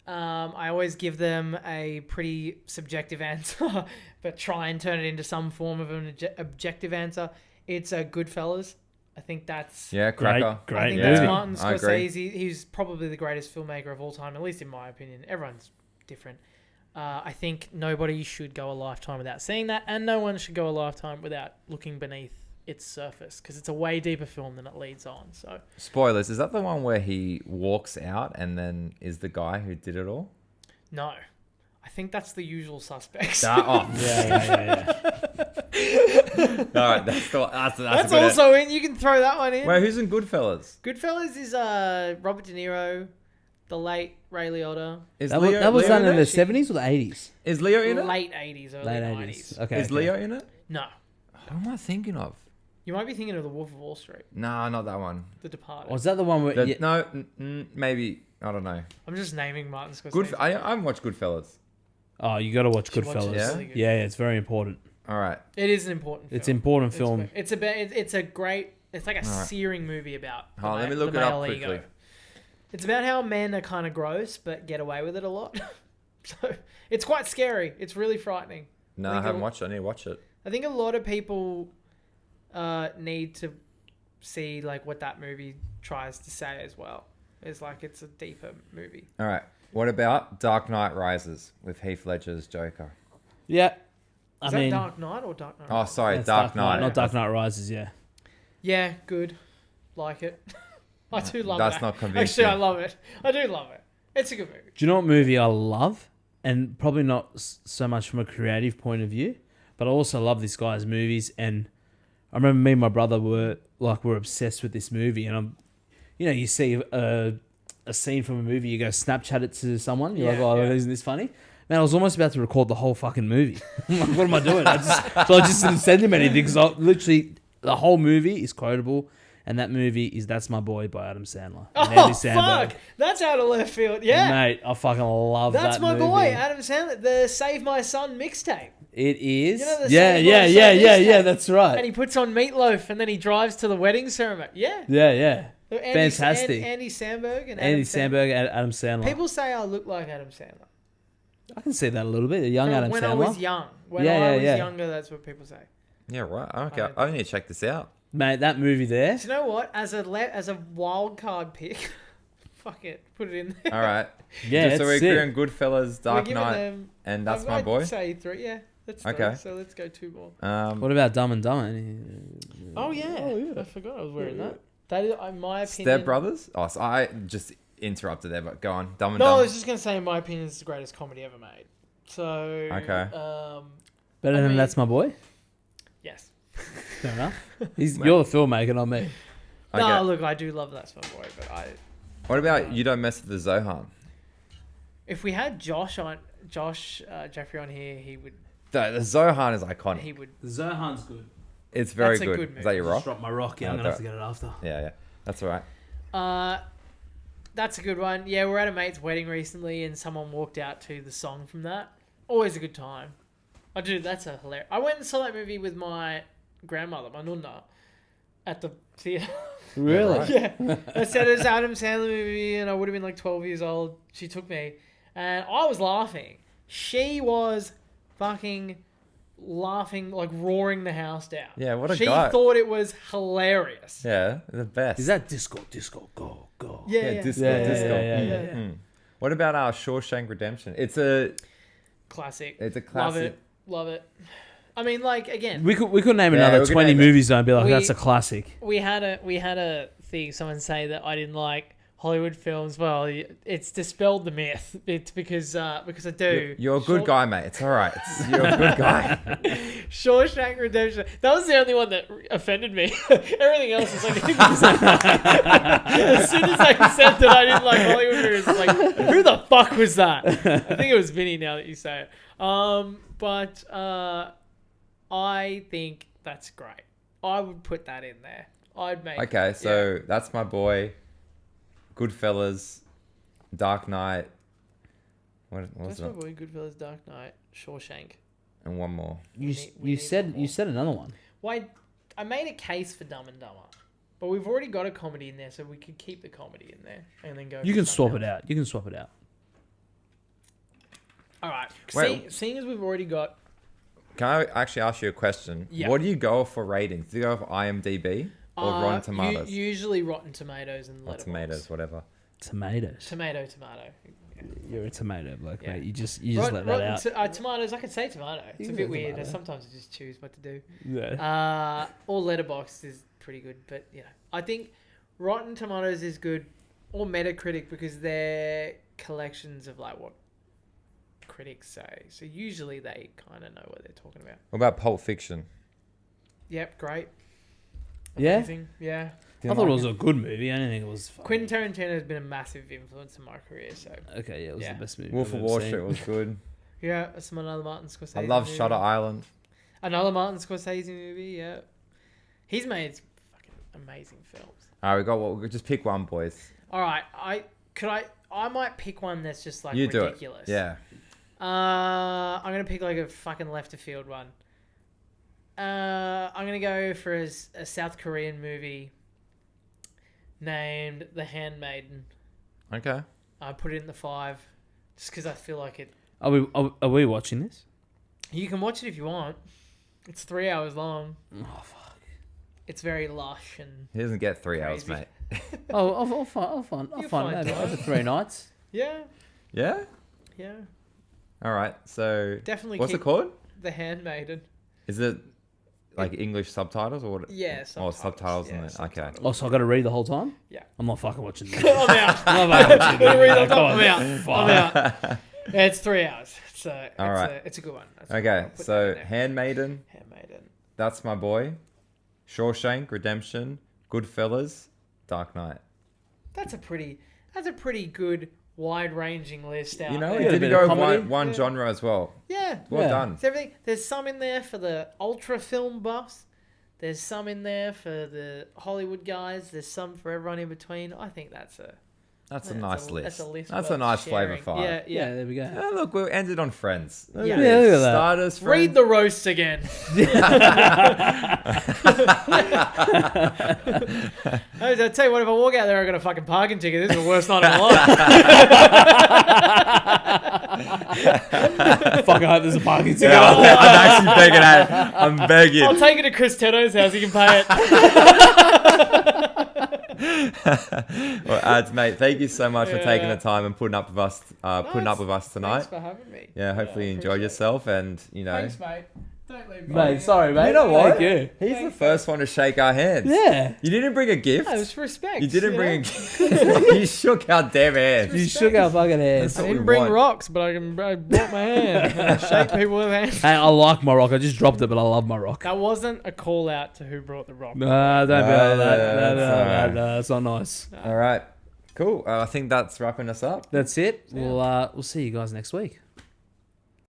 D: I always give them a pretty subjective answer, but try and turn it into some form of an objective answer. It's Goodfellas. I think that's
B: Yeah, cracker.
C: Great
D: I think
B: Yeah,
D: that's
C: movie.
D: Martin
B: I agree.
D: Scorsese. He's probably the greatest filmmaker of all time, at least in my opinion. Everyone's different. I think nobody should go a lifetime without seeing that, and no one should go a lifetime without looking beneath its surface, because it's a way deeper film than it leads on. So
B: Spoilers, is that the one where he walks out and then is the guy who did it all?
D: no, I think that's The Usual Suspects.
B: Oh,
C: Yeah.
B: all right, that's
D: That's
B: a good
D: also in. You can throw that one in.
B: Wait, who's in Goodfellas?
D: Goodfellas is Robert De Niro, the late Ray Liotta,
B: Is
C: That was
B: Leo
C: done in
B: it?
C: the 70s or the 80s?
B: Is Leo in it?
D: late 80s, early
C: Late
D: 90s.
C: 80s. Okay.
B: Is
C: okay.
B: Leo in it?
D: No,
B: What am I thinking of?
D: you might be thinking of The Wolf of Wall Street,
B: Nah, not that one.
D: The Departed.
C: Was that the one where... yeah,
B: No, maybe. I don't know.
D: I'm just naming Martin Scorsese.
B: I haven't watched Goodfellas.
C: Oh, you got to watch
D: Should watch it.
C: Goodfellas.
B: Yeah?
D: Really good.
C: Yeah, it's very important.
B: All right.
D: It is an important film.
C: It's an important film.
D: It's a great, it's like a
B: Alright.
D: searing movie about the
B: Oh, let me
D: the
B: look it up
D: male
B: quickly.
D: ego. It's about how men are kind of gross but get away with it a lot. So it's quite scary. It's really frightening.
B: No,
D: I
B: I
D: think
B: haven't
D: it-
B: watched it. I need to watch it.
D: I think a lot of people need to see like what that movie tries to say as well. It's like it's a deeper movie.
B: All right. What about Dark Knight Rises with Heath Ledger's Joker?
C: Yeah.
D: Is that Dark Knight or Dark Knight?
B: Oh, sorry,
C: That's
B: Dark Knight.
C: Not Dark Knight Rises, yeah.
D: Yeah, good. Like it. I do love
B: That's
D: it.
B: not convincing.
D: Actually, I love it. I do love it. It's a good movie.
C: Do you know what movie I love? And probably not so much from a creative point of view, but I also love this guy's movies. And I remember me and my brother were obsessed with this movie. And you see a scene from a movie, you go Snapchat it to someone. You're
D: Yeah,
C: like, oh,
D: yeah.
C: isn't this funny? Man, I was almost about to record the whole fucking movie. I'm like, what am I doing? I just didn't send him anything because literally the whole movie is quotable. And that movie is That's My Boy by Adam Sandler. And
D: Oh,
C: Andy Samberg.
D: fuck. That's out of left field. Yeah.
C: Mate, I fucking love
D: That's
C: that
D: my
C: movie.
D: boy, Adam Sandler. The Save My Son mixtape.
C: It is.
D: You know the
C: yeah,
D: Save
C: yeah,
D: My
C: yeah,
D: Son
C: yeah,
D: mixtape?
C: yeah. That's right.
D: And he puts on Meatloaf and then he drives to the wedding ceremony. Yeah.
C: Yeah, yeah. Fantastic.
D: Andy Samberg and
C: Andy
D: Adam Sandler.
C: Samberg and Adam Sandler.
D: People say I look like Adam Sandler.
C: I can see that a little bit. A young Adam
D: when
C: Sandler.
D: I was young. When I was younger, that's what people say.
B: Yeah, right. Okay, I need to check this out.
C: Mate, that movie there.
D: Do you know what? As a wild card pick, fuck it, put it in there.
B: All right.
C: Yeah,
B: So we're agreeing Goodfellas, Dark Knight, and That's My Boy.
D: I'd say 3. Yeah, that's 3.
B: Okay.
D: So let's go 2 more.
C: What about Dumb and Dumber?
D: Oh yeah. I forgot I was wearing that. That is, in my opinion.
B: Step Brothers. Oh, so I just interrupted there, but go on. Dumb and
D: No,
B: Dumber.
D: I was just gonna say, in my opinion, it's the greatest comedy ever made. So
B: Okay.
C: Better than That's My Boy?
D: Yes.
C: Fair enough. You're the filmmaker, not me.
B: Okay.
D: No, look, I do love That's My Boy, but
B: What about You Don't Mess with the Zohan?
D: if we had Josh Jeffrey on here, he would.
B: The Zohan is iconic.
D: He would.
C: The Zohan's good.
B: It's very
D: That's a
B: good.
D: good
B: Is that your
C: Just
B: rock?
C: drop my rock. Yeah, I'm
B: No,
C: going to have to get it after.
B: Yeah. That's all right.
D: That's a good one. Yeah, we're at a mate's wedding recently, and someone walked out to the song from that. Always a good time. I do. That's a hilarious. I went and saw that movie with my grandmother, my nonna, at the theater.
C: Really?
B: Right.
D: Yeah. I said it's Adam Sandler movie, and I would have been like 12 years old. She took me, and I was laughing. She was fucking laughing, like roaring the house down.
B: Yeah, what a
D: she
B: guy.
D: She thought it was hilarious.
B: Yeah, the best.
C: Is that disco, go?
D: Yeah.
B: Disco.
D: Yeah.
B: What about our Shawshank Redemption? It's a
D: classic.
B: It's a classic.
D: Love it. I mean, like, again,
C: We could name another 20 movies though and be like,
D: We-
C: that's a classic.
D: we had a thing. Someone say that I didn't like Hollywood films. Well, it's dispelled the myth. It's because I do.
B: You're a good guy, mate. It's all right. You're a good guy.
D: Shawshank Redemption. That was the only one that offended me. Everything else is like. As soon as I said that I didn't like Hollywood movies, it's like, who the fuck was that? I think it was Vinny. Now that you say it, but I think that's great. I would put that in there. I'd make.
B: Okay, so That's My Boy, Goodfellas, Dark Knight. What was
D: That's My
B: it?
D: Boy, Goodfellas, Dark Knight, Shawshank.
B: And one more.
C: You
D: need
C: said
D: more.
C: another one.
D: Well, I made a case for Dumb and Dumber, but we've already got a comedy in there, so we could keep the comedy in there and then go.
C: You
D: for
C: can swap
D: something
C: it
D: else.
C: out. You can swap it out.
D: All right.
B: Wait.
D: Seeing as we've already got.
B: Can I actually ask you a question?
D: Yeah.
B: What do you go for ratings? Do you go for IMDb or Rotten Tomatoes?
D: Usually Rotten Tomatoes and
B: Or
D: Letterboxd.
B: Tomatoes, whatever.
C: Tomatoes.
D: Tomato.
C: You're a tomato bloke,
D: Yeah.
C: mate. You just let that out.
D: Tomatoes. I could say tomato. It's
C: You
D: a
C: can
D: bit
C: say
D: weird.
C: tomato.
D: Sometimes I just choose what to do.
C: Yeah.
D: Or Letterboxd is pretty good, but I think Rotten Tomatoes is good, or Metacritic, because they're collections of like what critics say. So usually they kind of know what they're talking about.
B: What about Pulp Fiction?
D: Yep, great.
C: Yeah?
D: Amazing. Yeah.
C: I thought it was a good movie. I didn't think it was fun.
D: Quentin Tarantino has been a massive influence in my career. So
C: Okay, yeah, it was the best movie.
B: Wolf
C: I've
B: of
C: ever
B: Wall
C: seen.
B: Street was good.
D: yeah, that's another Martin Scorsese.
B: I love
D: movie.
B: Shutter Island.
D: Another Martin Scorsese movie. Yeah, he's made fucking amazing films.
B: All right, we'll just pick one, boys.
D: All right, I might pick one that's just like
B: You do
D: ridiculous.
B: it. Yeah.
D: I'm gonna pick like a fucking left of field one. I'm gonna go for a South Korean movie named The Handmaiden.
B: Okay.
D: I put it in the 5 just because I feel like it.
C: Are we watching this?
D: You can watch it if you want. It's 3 hours long.
C: Oh, fuck.
D: It's very lush and
B: He doesn't get 3 hours,
D: Crazy.
C: I'll find
D: You'll
C: it
D: find
C: over
D: time.
C: 3 nights.
D: yeah.
B: Yeah? All right. So
D: Definitely.
B: what's
D: keep
B: it called?
D: The Handmaiden.
B: Is it like English subtitles or what?
D: Yeah.
B: Oh, subtitles in it. Okay.
C: Oh, so I got to read the whole time?
D: Yeah.
C: I'm not fucking watching this.
D: I'm out.
C: I'm not fucking watching
D: Read
C: this.
D: on top.
C: Come on.
D: I'm out. Yeah, it's 3 hours. So
B: All right.
D: it's a good one.
B: Okay. So Handmaiden,
D: Handmaiden.
B: That's My Boy, Shawshank Redemption, Goodfellas, Dark Knight.
D: That's a pretty good wide-ranging list out
B: You know,
D: there.
B: you
C: Yeah, a
B: did
C: bit
B: go
C: of comedy.
B: one genre as well.
D: Yeah.
B: Well
C: Yeah.
B: done.
D: It's everything. There's some in there for the ultra film buffs. There's some in there for the Hollywood guys. There's some for everyone in between. I think that's a
B: That's a nice list.
D: That's a list.
B: That's a
D: worth
B: nice
D: sharing.
B: Flaeva 5.
D: Yeah.
C: Yeah, there we go.
B: Yeah, look, we ended on friends.
D: Yeah.
C: Yeah, look at that.
B: Starters, friends.
D: Read the roasts again. I tell you what, if I walk out there, I got a fucking parking ticket. This is the worst night of my life.
C: Fuck, I hope there's a parking ticket.
B: Yeah, I'm actually begging at it. I'm begging.
D: I'll take it to Chris Teddo's house. He can pay it.
B: Well, Ads, mate, thank you so much for taking the time and putting up with us tonight.
D: Thanks for having me.
B: Yeah, hopefully you enjoyed yourself, and
D: Thanks, mate. Don't leave me.
C: Mate, sorry, mate.
B: You know what?
C: Thank you.
B: He's the first one to shake our hands.
C: Yeah.
B: You didn't bring a gift.
D: It was for respect.
B: You didn't bring a
D: know?
B: gift. You shook our damn hands.
C: You shook our fucking hands.
B: That's
D: I
B: what
D: didn't
B: we
D: bring
B: want.
D: rocks, but I brought my hand. And I shake people with hands.
C: Hey, I like my rock. I just dropped it, but I love my rock.
D: That wasn't a call out to who brought the rock.
C: Nah, don't be like that.
B: that's
C: No, it's not nice.
B: All right. Cool. I think that's wrapping us up.
C: That's it. We'll see you guys next week.